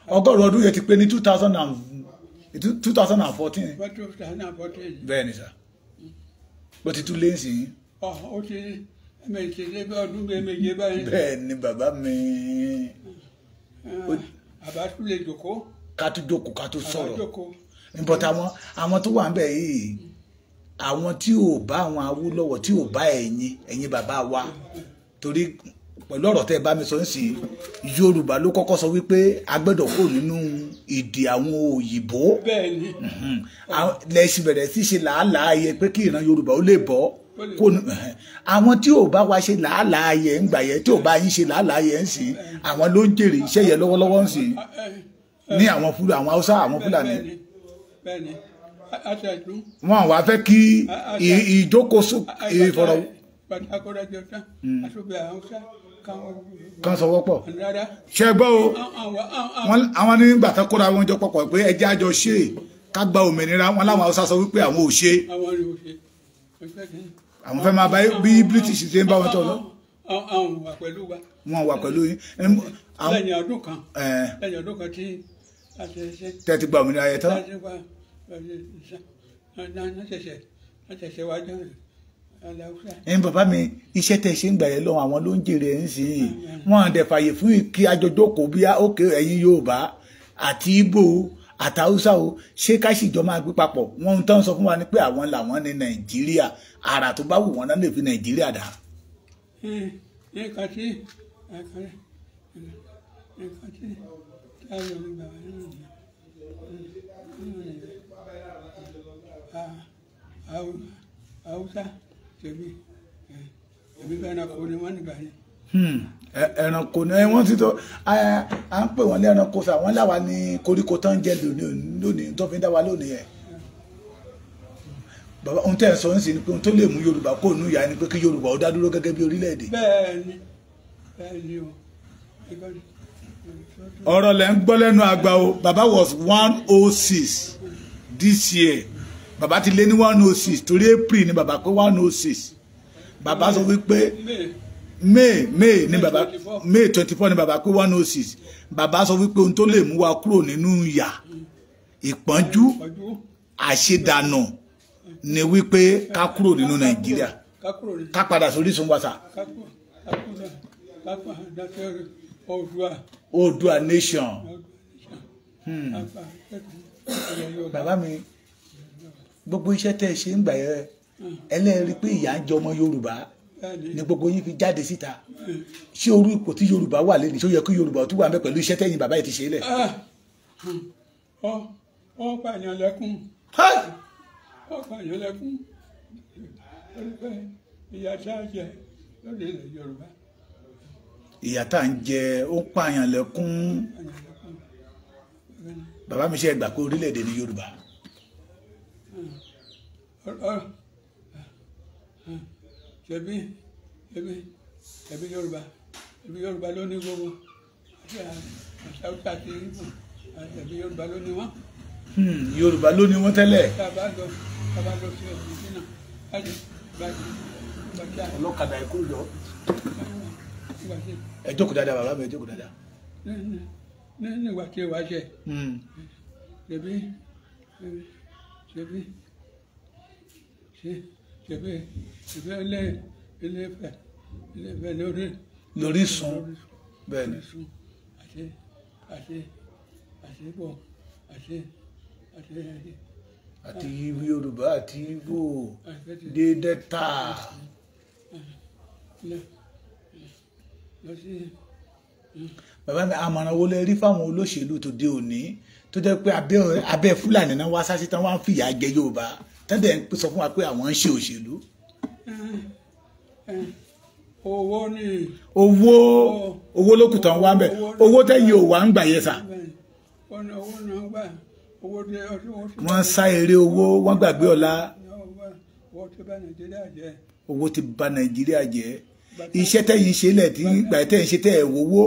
Speaker 1: ọgọ́rùn ọdún yẹn ti pé ní 2014.
Speaker 3: wọ́n tó ta náà 14.
Speaker 1: bẹ́ẹ̀ ni sà bó ti tún lé ń sìn.
Speaker 3: ó ti méje lé bí ọdún méje báyìí.
Speaker 1: bẹ́ẹ̀ ni bàbá mi.
Speaker 3: àbá tún lè jókòó.
Speaker 1: ká tún jókòó ká tún sọ̀rọ̀ nípọ̀tà àwọn tó wà ń bẹ̀ yìí àwọn tí ò bá àwọn Awólọ́wọ̀ tí ò bá ẹ̀yin bàbá wa torí pẹ̀lú ọ̀rọ̀ tẹ́ ẹ bá mi sọ ń sìn Yorùbá ló kọ́kọ́ sọ wípé a gbọ́dọ̀ kó nínú ìdè àwọn òyìnbó lẹ́sìn bẹ̀rẹ̀ sí ṣe làálàá ayẹ pé kí ìran Yorùbá ó lè bọ́ àwọn tí ò bá wa ṣe làálàá ayẹ ń gbà yẹ tí ò bá yín ṣe làálàá ayẹ ń sìn àwọn ló ń jèrè iṣẹ́ yẹn lọ́wọ́lọ́wọ́ ń sìn ní àwọn Fúlàní àwọn Haúsá àwọn Fúlàní wọn wá fẹ́ kí ìjókòó ìfọ̀rọ̀ kan sọ wọ́pọ̀ ṣe gbọ́ o àwọn nígbà tó kóra wọn jọ pọ̀pọ̀ pé ẹjẹ́ àjọ ṣe ká gba òmìnira wọn láwọn Haúsá sọ wípé àwọn ò ṣe àwọn fẹ́ máa bá bí British ṣe ń bá wọn tọ̀ lọ. wọn wà pẹ̀lú yín.
Speaker 3: lẹ́yìn ọdún kan tí a ṣe ṣe.
Speaker 1: tẹ́ ti gba òmìnira yẹn tán. ẹ̀yin bàbá mi iṣẹ́ tẹ́ ṣe ń gbà yẹn lọ́wọ́ àwọn ló ń jèrè ẹ̀ ń sìn wọ́n á dẹ̀ fàyè fún kí ajọjọ́kọ̀ bí òkè ẹ̀yin Yorùbá àti Ìgbò àti Haúsá o ṣé ká sì jọ máa gbé papọ̀ wọ́n ń tán sọ fún wa ní pé àwọn làwọn ní Nàìjíríà àrà tó bá wù wọ́n náà lè fi Nàìjíríà dà.
Speaker 3: nǹkan tí táyọ̀ ní bàbá náà Haúsá tèmi bẹ́ẹ̀ náà kò ní wọ́n nígbà yẹn.
Speaker 1: ẹranko ni wọ́n ti tọ́ à ń pè wọ́n ní ẹranko sà wọ́n láwa ní koríko tó ń jẹ lónìí tó fi ń dá wa lónìí yẹn. bàbá ohun tẹ́ ẹ̀ sọ ń sìn ni pé ohun tó lè mú Yorùbá kó nù yá ni pé kí Yorùbá ó dá dúró gẹ́gẹ́ bí orílẹ̀-èdè.
Speaker 3: bẹ́ẹ̀ni o.
Speaker 1: ọ̀rọ̀ lẹ́ ń gbọ́ lẹ́nu àgbà o bàbá was 106 this year bàbá ti lé ní 106 torí April ni bàbá pé 106 bàbá sọ wípé May ni bàbá May 24 ni bàbá pé 106 bàbá sọ wípé ohun tó lè mú wa kúrò nínú ìyà ìpọ́njú àṣedànù ni wípé ká kúrò nínú Nàìjíríà ká padà sórí Orísun wa sà. Oòduà nation. Bàbá mi gbogbo iṣẹ́ tẹ́ ẹ ṣe ń gbà yẹ ẹlẹ́rìí pé ìyà ń jẹ ọmọ Yorùbá ni gbogbo yín fi jáde síta ṣé orí ipò tí Yorùbá wà lẹ́nu ṣó yẹ kí Yorùbá tún wà ń bẹ pẹ̀lú iṣẹ́ tẹ́yìn bàbá yìí ti ṣe lẹ̀.
Speaker 3: ó pààyàn lẹ́kún ó pààyàn lẹ́kún ìyà tá a jẹ lóde ilẹ̀ Yorùbá.
Speaker 1: ìyà tá à ń jẹ ó pààyàn lẹ́kún bàbá mi ṣe gbà pé orílẹ̀-èdè ní Yorùbá.
Speaker 3: ṣebí Yorùbá ló ní gbogbo àṣà àti ìbò ṣebí Yorùbá ló ní wọn.
Speaker 1: Yorùbá ló ní wọn tẹ́lẹ̀.
Speaker 3: tábà lọ sí ọ̀sìn sínú láti gbàgbà.
Speaker 1: ọlọ́kadà ẹ̀kọ́ yọ. ẹ jókòó dáadáa bàbá mi ẹ jókòó dáadáa.
Speaker 3: nígbà tí wàá ṣe ṣebí ilé
Speaker 1: l'Orísun bẹ́ẹ̀ ni. àti Yorùbá àti Ìgbò dé Delta. bàbá mi àmọ̀ràn wo lẹ rí fáwọn olóṣèlú tó dé òní tó jẹ́ pé abẹ́ Fúlàní náà wá sásí tán wá ń fìyà jẹ Yorùbá tẹ́lẹ̀ ń sọ fún wa pé àwọn ń ṣe òṣèlú.
Speaker 3: owó ni.
Speaker 1: owó ló kù tán wá ń bẹ̀ owó tẹ́yìn ò wá ń gbà yẹ sà.
Speaker 3: owó náà gbà owó tí.
Speaker 1: wọ́n sá eré owó wọ́n gbàgbé ọ̀la.
Speaker 3: owó ti bà Nàìjíríà jẹ́.
Speaker 1: owó ti bà Nàìjíríà jẹ́ iṣẹ́ tẹ́yìn ṣe lẹ̀ tí gbà tẹ́yìn ṣe tẹ́ ẹ̀ wowó.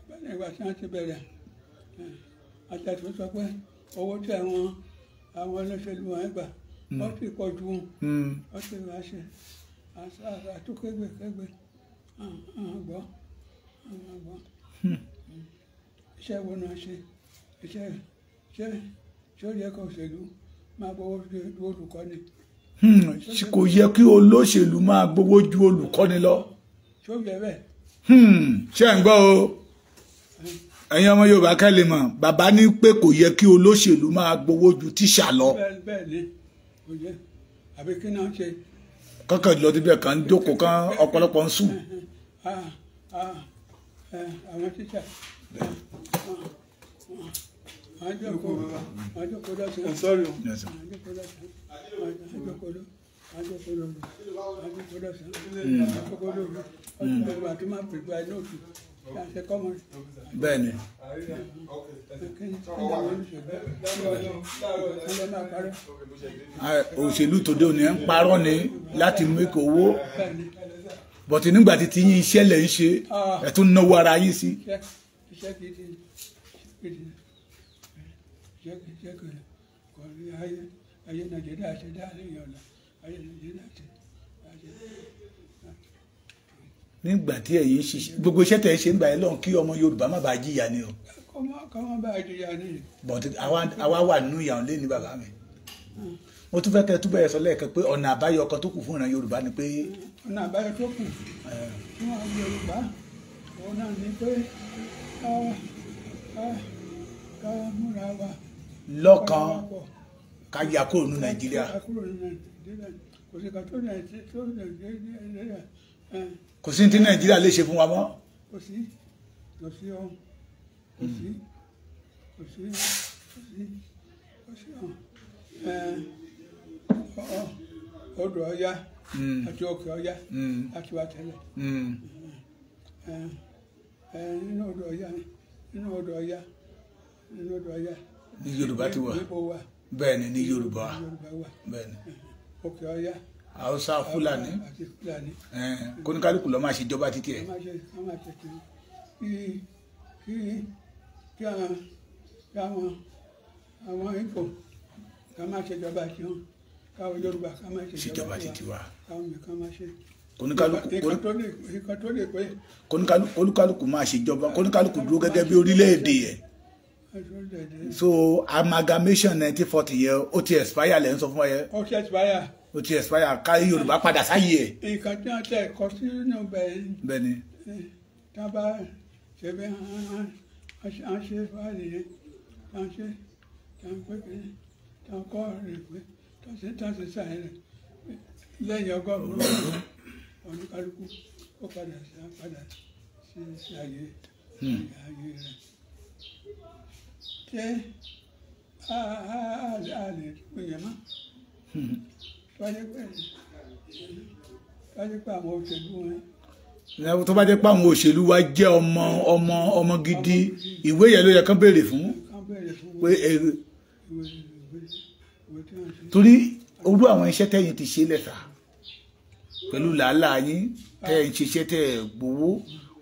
Speaker 3: bẹ́ẹ̀ni ìgbà tí wọ́n ti bẹ̀rẹ̀ àtẹ̀tún sọ pé owó tí àwọn olóṣèlú wọn gbà wọ́n ti pọ̀ ju wọn wọ́n ti wá ṣe àtúkégbè gbọ́. iṣẹ́ wo náà ṣe iṣẹ́ ṣé ó yẹ kó òṣèlú máa gbowó ju olùkọ́ni.
Speaker 1: kò yẹ kí olóṣèlú máa gbowó ju olùkọ́ni lọ.
Speaker 3: ṣé ó yẹ bẹ́ẹ̀.
Speaker 1: ṣé ẹ̀ ń gbọ́ o ẹ̀yin ọmọ Yorùbá ká lè mọ̀ bàbá ní pé kò yẹ kí olóṣèlú máa gbowó ju tíṣà lọ.
Speaker 3: bẹ́ẹ̀ ni kò yẹ àbí kí náà ṣe.
Speaker 1: kọ́kọ́ lọ síbẹ̀ kan ń jókòó kan ọ̀pọ̀lọpọ̀ ń sùn.
Speaker 3: àwọn tíṣà àjọkò lọ́sàn-án
Speaker 2: Sorry.
Speaker 3: àjọkò
Speaker 1: bẹ́ẹ̀ ni òṣèlú tòde òní ń parọ́ ni láti mú èkó owó bọ̀tí nígbà tí tí yín iṣẹ́ lẹ̀ ń ṣe ẹ̀ tún náwó ara yín sí.
Speaker 3: ayé Nàìjíríà ṣe dá lẹ́yìn ọ̀la ayé Nàìjíríà ṣe.
Speaker 1: nígbà tí ẹ̀yin ṣiṣẹ́ gbogbo iṣẹ́ tẹ̀ ṣe ń gbà yẹn lọ́hùn kí ọmọ Yorùbá má bàa jìyà ni o.
Speaker 3: kọ́ má bàa jìyà ni.
Speaker 1: bọ̀tí àwa wà nínú ìyàwó lé ní bàbá mi. mo tún fẹ́ kẹ́ túbọ̀ ẹ̀ sọ lẹ́ẹ̀kan pé ọ̀nà àbáyọ kan tó kù fún ìran Yorùbá ni pé.
Speaker 3: ọ̀nà àbáyọ tó kù fún àwọn Yorùbá òun náà ni pé ká múra wa.
Speaker 1: lọ́kàn ká yà kúrò ní Nàìjíríà.
Speaker 3: kò sí ká tó Nàìjíríà.
Speaker 1: kò sí tí Nàìjíríà lè ṣe fún wa mọ́.
Speaker 3: kò sí odò Ọya àti òkè Ọya àti wà tẹ́lẹ̀ nínú odò Ọya
Speaker 1: ní Yorùbá ti wà bẹ́ẹ̀ ni ní Yorùbá bẹ́ẹ̀ ni
Speaker 3: òkè Ọya
Speaker 1: Haúsá Fúlàní kóníkálùkù lọ máa ṣe ìjọba títí ẹ̀.
Speaker 3: kí àwọn Ìgbò ká máa ṣèjọba tí wọn káwọn Yorùbá ká máa ṣèjọba
Speaker 1: títí wa
Speaker 3: káwọn mi ká máa ṣe.
Speaker 1: kóníkálùkù máa ṣèjọba kóníkálùkù dúró gẹ́gẹ́ bí orílẹ̀-èdè ẹ̀. so amalgamation 1940 yẹn ó ti expire lẹ́ ń sọ fún wa yẹn.
Speaker 3: ó ti expire.
Speaker 1: ó ti expire ká Yorùbá padà sáyé ẹ̀.
Speaker 3: nǹkan tí wọ́n tẹ̀ kọ́ sínú
Speaker 1: bẹ́ẹ̀ ni.
Speaker 3: tá a bá ṣe bẹ́ẹ̀ à ń ṣe fáàlì yẹn tá a ṣe tá a pé kí tá a kọ́ rẹ̀ pé tá a ṣe sáyẹn rẹ̀ lẹ́yìn ọgọ́rùn-ún oníkálukú ó padà sí ayé rẹ̀ tẹ́ a lè pè yẹn mọ́ tọ́jú pé àwọn òṣèlú wọn.
Speaker 1: tó bá jẹ́ pé àwọn òṣèlú wa jẹ́ ọmọ gidi ìwé yẹn ló yẹ kán béèrè fún pé torí orú àwọn iṣẹ́ tẹ́yìn ti ṣe lẹ́sà pẹ̀lú làálàá yín tẹ́yìn ṣiṣẹ́ tẹ́ gbowó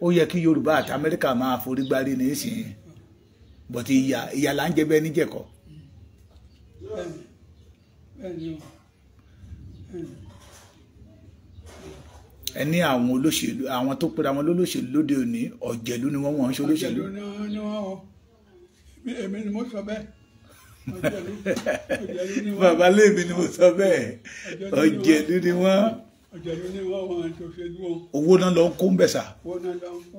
Speaker 1: ó yẹ kí Yorùbá àti Amẹ́ríkà máa forí gbárí nísìnyí bọ̀tí ìyà là ń jẹ bẹ́ẹ̀ níjẹ̀kọ́. ẹni àwọn olóṣèlú àwọn tó pera wọn lólóṣèlú lóde òní ọ̀jẹ̀lú ni wọ́n ń ṣe olóṣèlú.
Speaker 3: èmi ni mo sọ bẹ́ẹ̀.
Speaker 1: bàbá lèmi ni mo sọ bẹ́ẹ̀ ọ̀jẹ̀lú ni wọ́n.
Speaker 3: ọ̀jẹ̀lú ni wọ́n ṣe òṣèlú wọn.
Speaker 1: owó náà lọ ń kó ń bẹ̀ sà.
Speaker 3: owó náà lọ ń kó.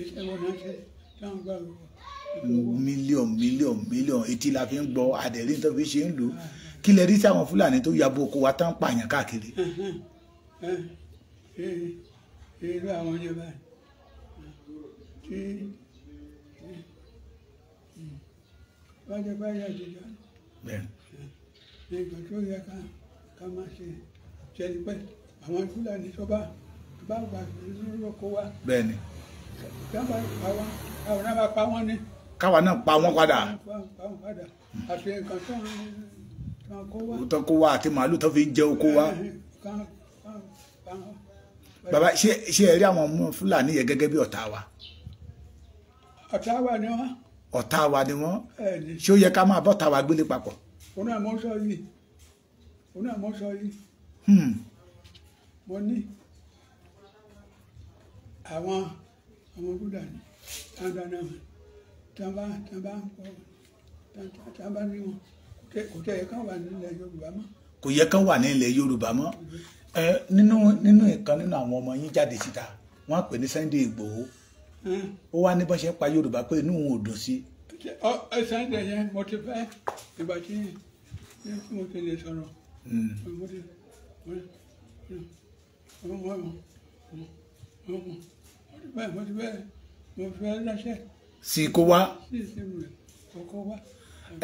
Speaker 3: iṣẹ́ wọn náà ṣe táwọn gbà wọ́n.
Speaker 1: mílíọ̀nù etí la fi ń gbọ́ àdẹ̀rí tó fi ṣe ń lò kí lè rí sí àwọn Fúlàní tó yabo oko wa tán pààyàn káàkiri.
Speaker 3: irú àwọn yẹn báyìí tí bájẹ́bájẹ́ àtijọ́ nígbà tó yẹ ká máa ṣe ṣẹ́ni pẹ́ àwọn Fúlàní tó bá gbà lórí oko wa.
Speaker 1: bẹ́ẹ̀ni.
Speaker 3: káwọn náà bá pa wọ́n ní.
Speaker 1: káwa náà pa wọ́n padà.
Speaker 3: àti nǹkan tó ń
Speaker 1: tó kó wa àti màálù tó fi jẹ oko wa. bàbá ṣé ẹ rí àwọn ọmọ Fúlàní yẹn gẹ́gẹ́ bí ọ̀tá wa.
Speaker 3: ọ̀tá wa ni wọ́n.
Speaker 1: ọ̀tá wa ni wọ́n. ṣé ó yẹ ká máa bọ́ta wa gbélé papọ̀.
Speaker 3: òun náà mo sọ yìí. mo ní àwọn búdà ní dáadáa náà tí wọ́n bá ń kọ́ tí wọ́n bá ní wọn kò tẹ́ ẹ̀ kán wà nílẹ̀ Yorùbá mọ́.
Speaker 1: kò yẹ kán wà ní ilẹ̀ Yorùbá mọ́. nínú ìkan nínú àwọn ọmọ yín jáde síta wọ́n pè ní Sunday Igboho ó wá ní bọ́n ṣe ń pa Yorùbá pé inú òun ò dùn sí.
Speaker 3: Sunday yẹn mo ti fẹ́ ìgbà tí mo ti lè sọ̀rọ̀ mo fẹ́ ránṣẹ́
Speaker 1: sí kó wá.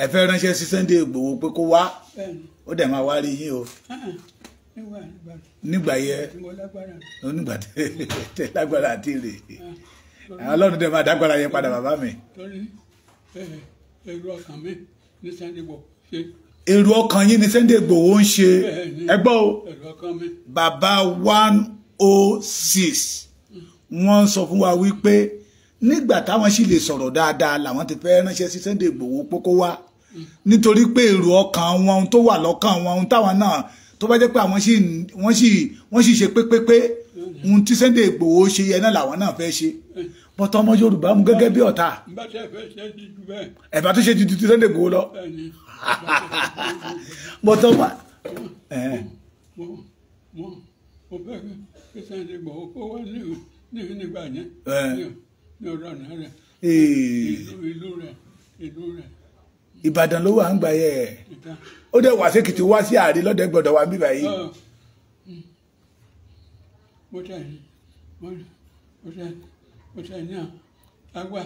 Speaker 1: ẹ fẹ́ ránṣẹ́ sí Sunday Igboho pé kó wá ó dẹ̀ máa wá rí yín o. nígbà yẹ nígbà tẹ lágbára àti rè àwọn Ọlọ́run dẹ̀ máa dágbára yẹn padà bàbá mi.
Speaker 3: torí èrò ọkàn mi ní Sunday Igboho ṣe.
Speaker 1: èrò ọkàn yín ní Sunday Igboho ń ṣe ẹgbọ́ o. bàbá 106 wọ́n sọ fún wa wípé nígbà táwọn sì lè sọ̀rọ̀ dáadáa làwọn ti fẹ́ ránṣẹ́ sí Sunday Igboho pé kó wá nítorí pé èrò ọkàn wọn ohun tó wà lọ́kàn wọn ohun táwọn náà tó bá jẹ́ pé àwọn wọ́n sì ṣe pépépé ohun tí Sunday Igboho ṣe yẹn náà làwọn náà fẹ́ ṣe bọ́tọ̀ ọmọ Yorùbá mú gẹ́gẹ́ bí ọ̀tá ẹ̀bá tó ṣe ju ti Sunday Igboho lọ bọ́tọ̀ wà.
Speaker 3: mo fẹ́ kí Sunday Igboho kó wá nígbà yẹn ní ọ̀rọ̀ náà rẹ̀ ìlú rẹ̀.
Speaker 1: Ìbàdàn ló wà ń gbà yẹ ó dẹ̀ wá sékìtì wá sí àárín lọ́dẹ̀ gbọ́dọ̀ wá bíbá yìí.
Speaker 3: mo tẹ̀ ní àgbà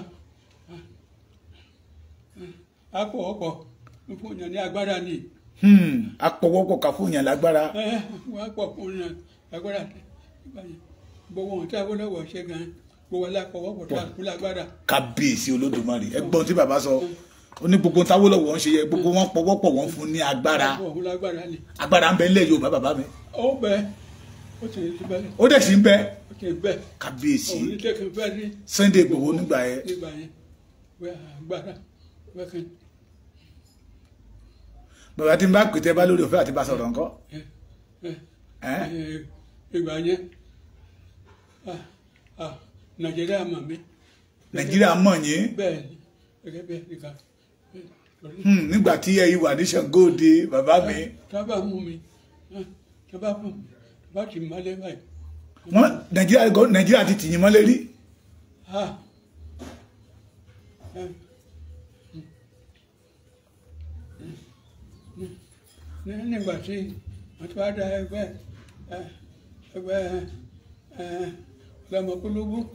Speaker 3: àpọ̀wọ́pọ̀ fún yàn ní agbára ni.
Speaker 1: Àpọ̀wọ́pọ̀ kà fún yàn lágbára.
Speaker 3: àpọ̀ fún yàn lágbára gbogbo ohun tí Awólọ́wọ̀ ṣe gan gbogbo alápọ̀wọ́pọ̀ tó àkú lágbára.
Speaker 1: Kábíyèsí Olódùmarè ẹgbọ́n tí bàbá sọ ó ní gbogbo t'Awólọ́wọ̀ ń ṣe yẹ gbogbo wọn pọwọ́pọ̀ wọn fún ní agbára. Agbára ń bẹ nílẹ̀ Yorùbá bàbá mi.
Speaker 3: ó bẹ ó sì ń bẹ.
Speaker 1: ó dẹ̀ sì ń bẹ.
Speaker 3: ó sì ń bẹ.
Speaker 1: Kábíyèsí
Speaker 3: òun ní tẹ́kẹ̀ fẹ́ rí.
Speaker 1: Sunday Igboho nígbà yẹn.
Speaker 3: wẹ́ agbára wẹ́kẹ́.
Speaker 1: bàbá tí n bá pètè bá lórí òfin àti bá sọ̀rọ̀ ńkọ́.
Speaker 3: ìgbà yẹn Nàìjíríà mọ̀ mí.
Speaker 1: Nàìjíríà mọ̀ yín.
Speaker 3: bẹ́ẹ̀ ni gẹ́gẹ́ bí ẹnìkan.
Speaker 1: nígbà tí ẹ wà ní Ṣàngó Òde bàbá mi.
Speaker 3: tábà mú mi tábà tì mọ́lé báyìí.
Speaker 1: wọ́n Nàìjíríà ti tì yín mọ́lé rí.
Speaker 3: nígbà tí wọ́n ti wá da ẹgbẹ́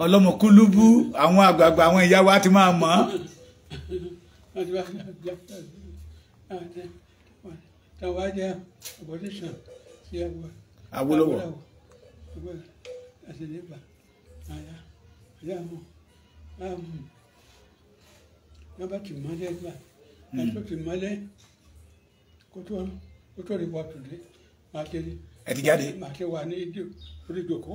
Speaker 1: Ọlọ́mọkúlúbú àwọn àgbààgbà àwọn ìyá wa ti máa mọ̀.
Speaker 3: táwa jẹ́ opposition sí
Speaker 1: Awólọ́wọ̀.
Speaker 3: àṣìlẹ́bà àyà mọ̀ wọ́n bá ti mọ́lẹ̀ gbà àti ti mọ́lẹ̀ kó tó rí bọ́ọ̀tù dé
Speaker 1: ẹ ti jáde.
Speaker 3: màá ti wà ní orí ìjòkó.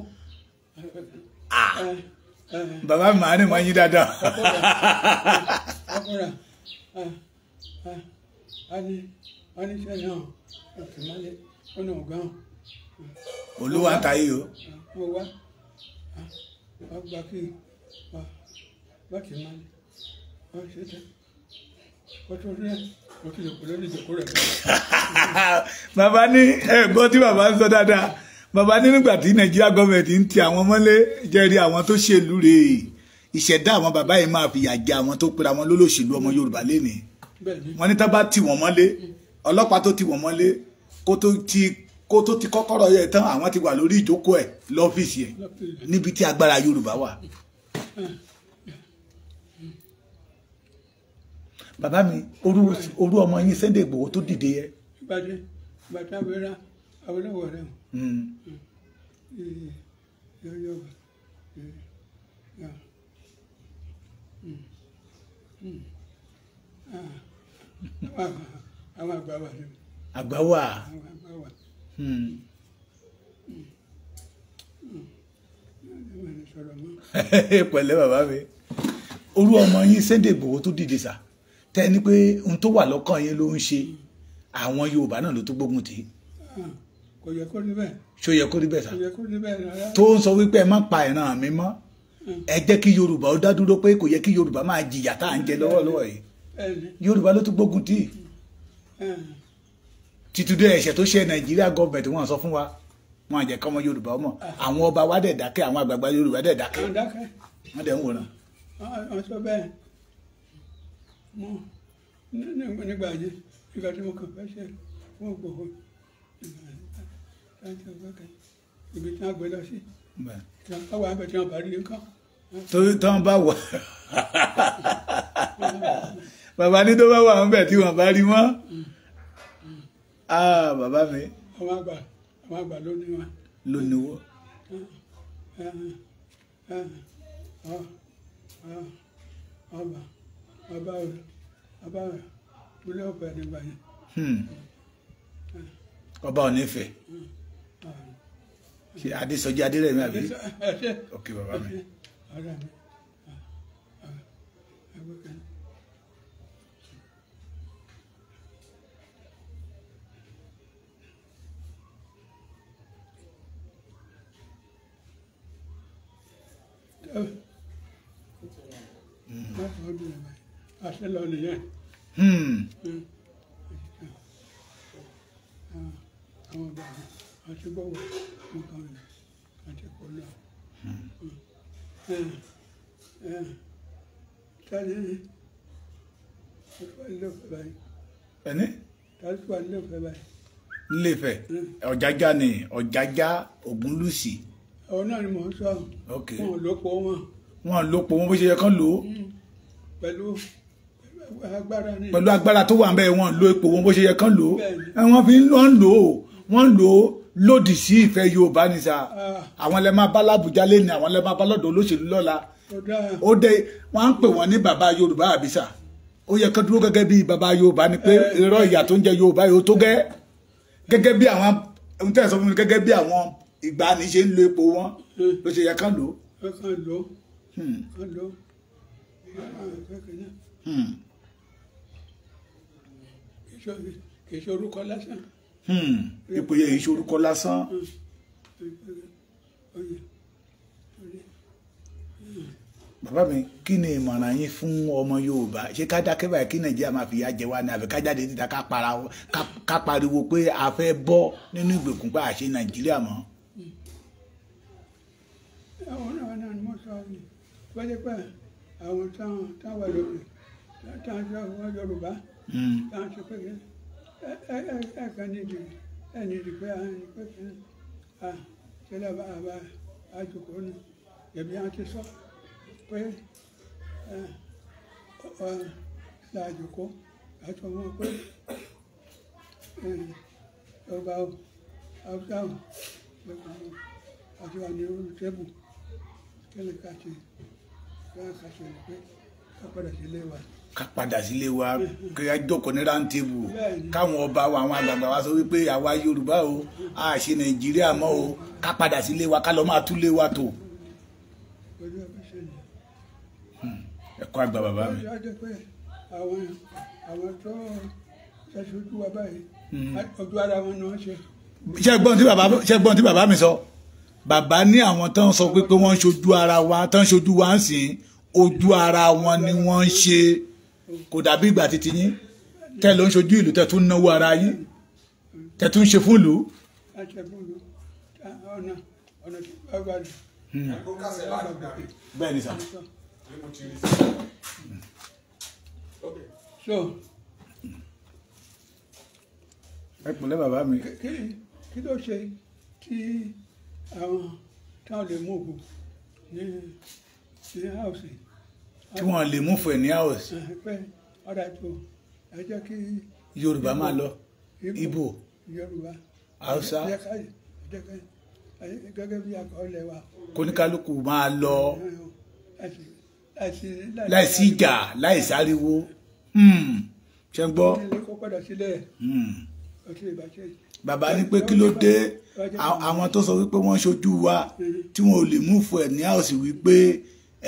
Speaker 1: bàbá mi máa ní mọ yín dáadáa.
Speaker 3: ọkùnrin a ní sẹ́yìn náà ọ̀tún mọ́lẹ̀ ọ̀nà ọ̀gá.
Speaker 1: Olúwa ń ta yìí o.
Speaker 3: mo wá gba kí wá kì í mọ́lẹ̀ wọ́n ṣe tẹ́ wọ́n tó rí ẹ̀ wọ́n ti lè kú lórí ìjòkó rẹ̀.
Speaker 1: bàbá ní ẹ̀gbọ́n tí bàbá ń sọ dáadáa bàbá ní nígbà tí Nàìjíríà gọọmẹ̀ntì ń ti àwọn mọ́lé jẹ́rí àwọn tó ṣèlú rèé ìṣẹ̀dá àwọn bàbá yìí máa fìyà jẹ àwọn tó pera wọn lólóṣèlú ọmọ Yorùbá lénìí wọ́n ní tá bá tì wọ́n mọ́lé ọlọ́pàá tó tì wọ́n mọ́lé kó tó ti kọ́kọ́rọ́ yẹ tán àwọn ti wà lórí ìjókòó ẹ̀ lọ́fíìsì ẹ̀ níbi tí agbára Yorùbá wà. bàbá mi orú ọmọ yín Sunday Igboho tó dìde yẹ.
Speaker 3: bàtà wẹrẹ Awólọ́wọ̀ rẹ àwọn àgbà wà.
Speaker 1: àgbà wà. pẹ̀lẹ́ bàbá mi orú ọmọ yín Sunday Igboho tó dìde sà tẹ́ ní pé ohun tó wà lọ́kàn yín ló ń ṣe àwọn Yorùbá náà ló tó gbógun tì í.
Speaker 3: kò yẹ kó rí bẹ́ẹ̀.
Speaker 1: ṣó yẹ kó rí bẹ́ẹ̀ sà.
Speaker 3: kò yẹ kó rí bẹ́ẹ̀ rárá.
Speaker 1: tó ń sọ wípé ẹ má pa ìran mi mọ́ ẹ jẹ́ kí Yorùbá ó dá dúró pé kò yẹ kí Yorùbá máa jìyà tá à ń jẹ lọ́wọ́lọ́wọ́ yìí Yorùbá ló tún gbógun tì títúndé ẹ̀ṣẹ̀ tó ṣe Nàìjíríà gọọmẹ̀ntì wọ́n sọ fún wa wọ́n àjẹ́ kọ́mọ Yorùbá ọmọ àwọn ọba wa dẹ̀ dákẹ́ àwọn àgbààgbà Yorùbá dẹ̀ dákẹ́ wọ́n dẹ̀ ń wòran.
Speaker 3: wọ́n sọ bẹ́ẹ̀ mo nígbà yẹn nígbà tí mo kàn fẹ́ ṣe wọ́n gbòòrò ibi tí wọ́n gbé lọ sí àwọn àgbẹ̀ tí wọ́n bá rí nǹkan.
Speaker 1: torí tí wọ́n bá wà bàbá ní tó bá wà ń bẹ̀ tí wọ́n bá rí wọ́n bàbá mi.
Speaker 3: àwọn àgbà ló ní wọn.
Speaker 1: ló ní wọ́n.
Speaker 3: ọba ìpínlẹ̀ ọ̀pẹ nígbà yẹn.
Speaker 1: ọba ò nífẹ̀ẹ́ ṣe Adésọjí Adérẹ̀mí àbí. ok bàbá mi.
Speaker 3: àṣẹ lọ nìyẹn. àwọn ọba àti bọ́wọ̀ nǹkan rẹ̀ àti kò lọ. tani ilé ìfẹ́ báyìí.
Speaker 1: ẹni.
Speaker 3: tani wà nílé ìfẹ́ báyìí.
Speaker 1: nílé Ifẹ̀ Ọ̀jájá ni Ọ̀jájá Ògúnlùsì.
Speaker 3: àwọn náà ni mò ń sọ.
Speaker 1: ok
Speaker 3: wọn ò lópo wọn.
Speaker 1: wọn ò lópo wọn bó ṣe yẹ kán lò ó.
Speaker 3: pẹ̀lú agbára ni.
Speaker 1: pẹ̀lú agbára tó wà ń bẹ́ẹ̀ wọ́n lo epo wọn bó ṣe yẹ kán lò ó wọ́n fi wọ́n lò ó lòdì sí ìfẹ́ Yorùbá ni sa àwọn lè máa bá l'Ábùjá lẹ́nu àwọn lè máa bá lọ́dọ̀ olóṣèlú lọ́la ó dé wọ́n á ń pè wọ́n ní bàbá Yorùbá àbísà ó yẹ kán dúró gẹ́gẹ́ bí bàbá Yorùbá ni pé irọ́ ìyà tó ń jẹ Yorùbá yóò tó gẹ́gẹ́ bí àwọn ohun tẹ́ ẹ̀ sọ fún mi gẹ́gẹ́ bí àwọn ìgbàanì ṣe ń lo epo wọn ló ṣe yẹ kán lò ó.
Speaker 3: kán lò ó kán lò ó kì í ṣe orúkọ lásán.
Speaker 1: ipò yẹ ìṣe orúkọ lásán. bàbá mi kí ni ìmọ̀ràn yín fún ọmọ Yorùbá ṣé ká dákẹ́ báyìí kí Nàìjíríà máa fi yà jẹ wá ní àbí ká jáde níta ká pariwo pé a fẹ́ bọ́ nínú ìgbèkùn pé àṣẹ Nàìjíríà mọ́.
Speaker 3: àwọn náà ni mo sọ ni wọ́n jẹ́ pé àwọn táwọn lókè táwọn Yorùbá táwọn ṣe pé ẹ̀ka nídìí ẹ̀nìdìí pé ṣẹlẹ̀ bá àjòkó ni ẹ̀bí wọn ti sọ pé láàjòkó àti ọmọ pé Yorùbá Haúsá àti wà ní orí tébù kílẹ̀ káàkiri pé ká padà sílé wa.
Speaker 1: ká padà sílé wa kí a jókòó ní rántébù káwọn ọba wa àwọn àgbààgbà wa sọ wípé àwa Yorùbá o a ṣe Nàìjíríà mọ́ o ká padà sílé wa ká lọ máa túlé wa tó. ẹ̀kọ́ àgbà bàbá mi.
Speaker 3: àwọn tó ṣaṣojú wa báyìí ojú ara wọn náà ṣe.
Speaker 1: ṣé gbọ́n tí bàbá mi sọ bàbá ní àwọn tó ń sọ pé wọ́n ń ṣojú ara wa tó ń ṣojú wa ń sìn ojú ara wọn ni wọ́n ń ṣe kò dàbí ìgbà títí yín tẹ́ ló ń ṣojú ìlú tẹ́ tún náwó ara yín tẹ́ tún ṣe fún ìlú.
Speaker 3: ọ̀nà tí wọ́n bá lù.
Speaker 1: bẹ́ẹ̀ ni sà.
Speaker 3: so
Speaker 1: ẹ pẹ̀lẹ́ bàbá mi.
Speaker 3: kí ló ṣe tí àwọn táwọn lè mú ògùn ní house.
Speaker 1: tí wọ́n lè mú fún ẹ̀ ní house.
Speaker 3: pé ọ̀dà tó ẹ jẹ́ kí.
Speaker 1: Yorùbá máa lọ Ìgbò
Speaker 3: Yorùbá
Speaker 1: Haúsá
Speaker 3: gẹ́gẹ́ bí àkọọ́lẹ̀ wa.
Speaker 1: kóníkálukú máa lọ láìsí ìjà láìsí ariwo ṣe ń gbọ́. bàbá ní pé kí ló dé àwọn tó sọ wípé wọ́n ṣojú wa tí wọn ò lè mú fún ẹ̀ ní house wípé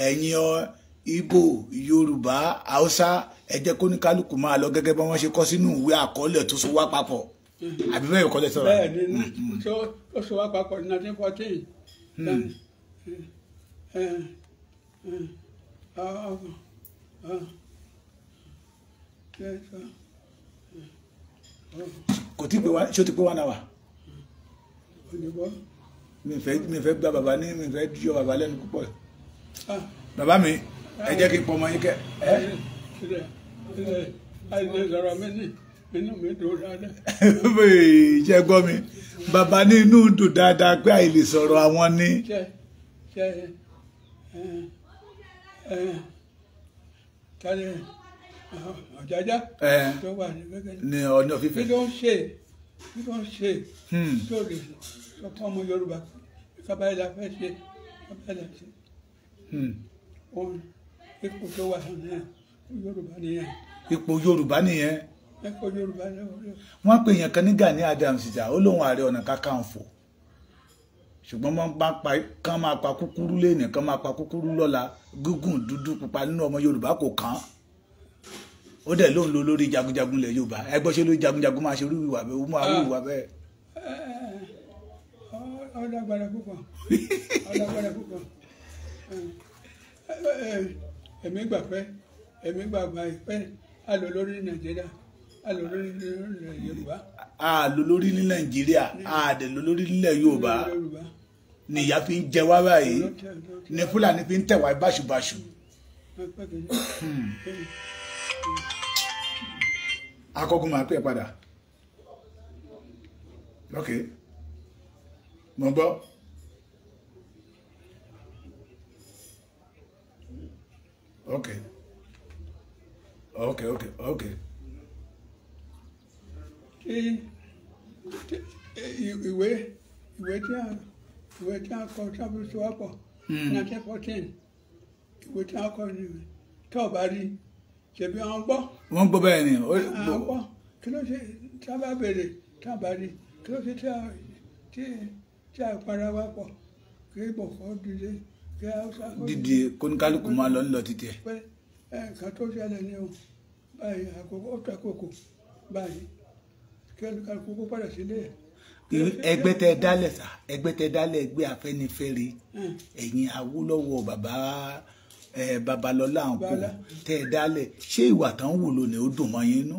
Speaker 1: ẹ̀yin Ìgbò Yorùbá Haúsá ẹ jẹ́ kóníkálukú máa lọ gẹ́gẹ́ bí wọ́n ṣe kọ sínú ìwé àkọọ́lẹ̀ tó so wá papọ̀ àbí bẹ́ẹ̀ kọ́ lẹ́sọ̀rọ̀.
Speaker 3: bẹ́ẹ̀ ni ó so wá papọ̀ ní 1914
Speaker 1: kò tí pé wá ṣé ó ti pé 1 hour mi fẹ́ gba bàbá ní mi fẹ́ yọ bàbá lẹ́nu púpọ̀ bàbá mi ẹ jẹ́ kí n pọ̀ ọmọ yín kẹ́ ẹ́. ṣe gbọ́ mi bàbá ní inú dùn dáadáa pé àìlè sọ̀rọ̀ àwọn ní.
Speaker 3: Ọ̀jájá tó wà ní gẹ́gẹ́
Speaker 1: ní ọ̀nà fífẹ́.
Speaker 3: bí tó ń ṣe tó lè sọ fún ọmọ Yorùbá kábàáyé la fẹ́ ṣe kábàáyé la ṣe. Ohun ipò tó wà ní Yorùbá nìyẹn.
Speaker 1: Ipò Yorùbá nìyẹn.
Speaker 3: Ipò Yorùbá nìyẹn.
Speaker 1: Wọ́n pè yàn kan ní Gani Adams jà ó lóun Ààrẹ Ọ̀nà Kakanfò ṣùgbọ́n wọ́n bá pa kán máa pa kúkúrú lẹ́nìí kán máa pa kúkúrú lọ́la gígùn dúdú pupa nínú ọmọ Yorùbá kò kàn án ó dẹ̀ lóun lo lórí jagunjagun lẹ̀ Yorùbá ẹgbẹ́ ṣe lórí jagunjagun máa ṣe orí ìwà bẹ́ẹ̀ ó máa rí ìwà bẹ́ẹ̀.
Speaker 3: Ọlágbára púpọ̀ ọlágbára púpọ̀ èmi gbàgbà ìpẹ́ àlò lórí Nàìjíríà àlò lórí Yorùbá.
Speaker 1: Àlò lórí ní Nàìjíríà àdè lórí nílẹ̀ Yorùbá nìyà fi ń jẹ wá báyìí ní Fúlàní fi ń tẹ̀wá báṣubàṣu. Akọ́kọ́ máa pẹ́ padà. Ok. Mo gbọ́. Ok. Ok, ok, ok.
Speaker 3: Ìwé tí a kọ sábẹ́ tó wá pọ̀ 1914 ìwé tí a kọ ní tó bá rí ṣebí àwọn gbọ́.
Speaker 1: Wọ́n gbọ́ bẹ́ẹ̀ ni.
Speaker 3: Àwọn gbọ́ kí ló ṣe tí a bá béèrè tí a bá rí kí ló ṣe tí a para wá pọ̀ kí Ìgbòho dìde kí Haúsá
Speaker 1: dìde kóníkálùkù máa lọ nílọ títí ẹ̀.
Speaker 3: pé nǹkan tó ṣẹlẹ̀ ní o báyìí àkókò ó tàkókò báyìí kí kálukú kó padà sílé ẹ̀.
Speaker 1: Ẹgbẹ́ tẹ́ dálẹ̀ sá ẹgbẹ́ tẹ́ dálẹ̀ ẹgbẹ́ Afẹ́nifẹ́re ẹ̀yin Awólọ́wọ̀ bàbá Babalọ́lá ń kó tẹ́ dálẹ̀ ṣé ìwà tán wù lónìí ó dùn mọ́ yín nú.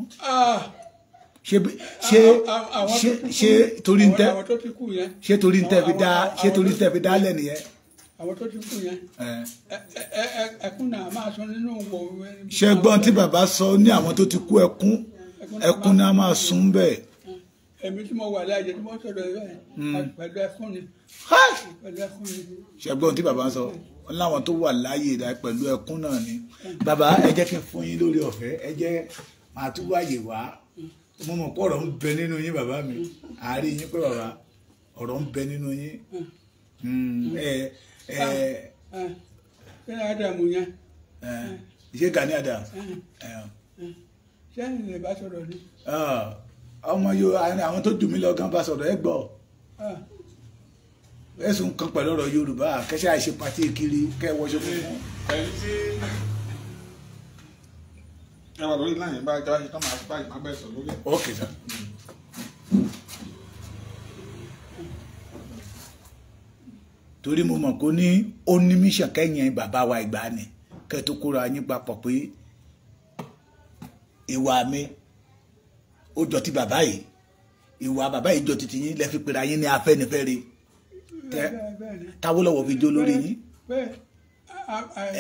Speaker 1: ṣé torí ń tẹ́ fi dálẹ̀ nìyẹn.
Speaker 3: Àwọn tó ti kú yẹn ẹkún náà máa sọ nínú wọ.
Speaker 1: Ṣé gbọ́n tí bàbá sọ ní àwọn tó ti kú ẹkún náà máa sún bẹ́ẹ̀.
Speaker 3: Èmi tí mo wà láàyè tí mo sọ̀rọ̀ ẹ̀ pẹ̀lú ẹkún ni.
Speaker 1: Ṣé gbọ́n tí bàbá sọ wọn láwọn tó wà láàyè rẹ pẹ̀lú ẹkún náà ni. Bàbá ẹ jẹ́ kí n fún yín lórí ọ̀fẹ́ ẹ jẹ́ máa tún wáyè wá mo mọ̀ pé ọ̀rọ̀ ń bẹ nínú yín bàbá mi àárín yín pé bàbá ọ̀rọ̀ ń bẹ nínú yín.
Speaker 3: Ṣé Ádámù yẹn?
Speaker 1: Ṣé Gani Adams?
Speaker 3: Ṣé ẹ̀yin lè bá sọ̀rọ̀ ni?
Speaker 1: Ọmọ Yorùbá àwọn tó jù mí lọ gan bá sọ̀rọ̀ ẹ gbọ́. Ẹ̀sùn kan pẹ̀lú ọ̀rọ̀ Yorùbá kẹ́sẹ́ àìṣe pàtí kiri kẹ́wọ́ṣọ́ fún wọn.
Speaker 2: Ẹni tí ẹ wà lórí láyìn bá jáde tó máa bá ìgbà bẹ́ẹ̀ sọ lórí ẹ̀.
Speaker 1: Ok sir. Torí mo mọ̀ kó ní ó ní mission kẹ́yìn bàbá wa ìgbà ni kẹ́ tó kóra yín papọ̀ pé ìwà mi ó jọ ti bàbá yìí ìwà bàbá yìí jọ titi yín lẹ fi pera yín ní Afẹ́nifẹ́re t'Awólọ́wọ̀ fi jó lórí yín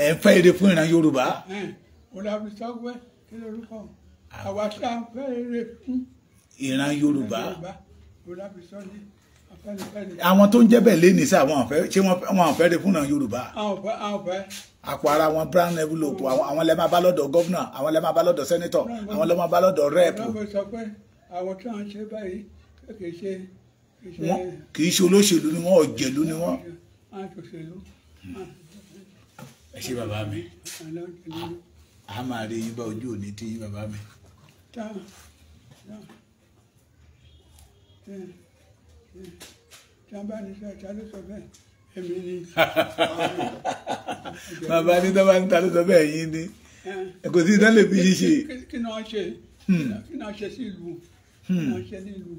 Speaker 1: ẹ ń fẹ́ ire fún ìran Yorùbá.
Speaker 3: Àwa tí a ń fẹ́ ire fún
Speaker 1: ìran Yorùbá. Àwọn tó ń jẹ́ bẹ́ẹ̀ léni sí àwọn àfẹ́ ṣé wọ́n àfẹ́ ire fún ìran Yorùbá. Àpò ara wọn brown envelope àwọn lè máa bá lọ́dọ̀ gọ́vnà àwọn lè máa bá lọ́dọ̀ sẹ́nítọ̀ àwọn lè máa bá lọ́dọ̀ rẹ́ẹ̀pù.
Speaker 3: Àwọn tí wọ́n ń ṣe báyìí
Speaker 1: kì í ṣe olóṣèlú ni wọ́n ọ̀jẹ̀lú ni wọ́n. Ẹ ṣé bàbá mi a máa rí yín bá ojú òní tí yín bàbá mi. Bàbá ní tọ́ba ń ta ló sọ bẹ́ẹ̀ yín ni kò sí iná lè fi ṣíṣe.
Speaker 3: Kí ni wọ́n ṣe sí ìlú ṣe ní ìlú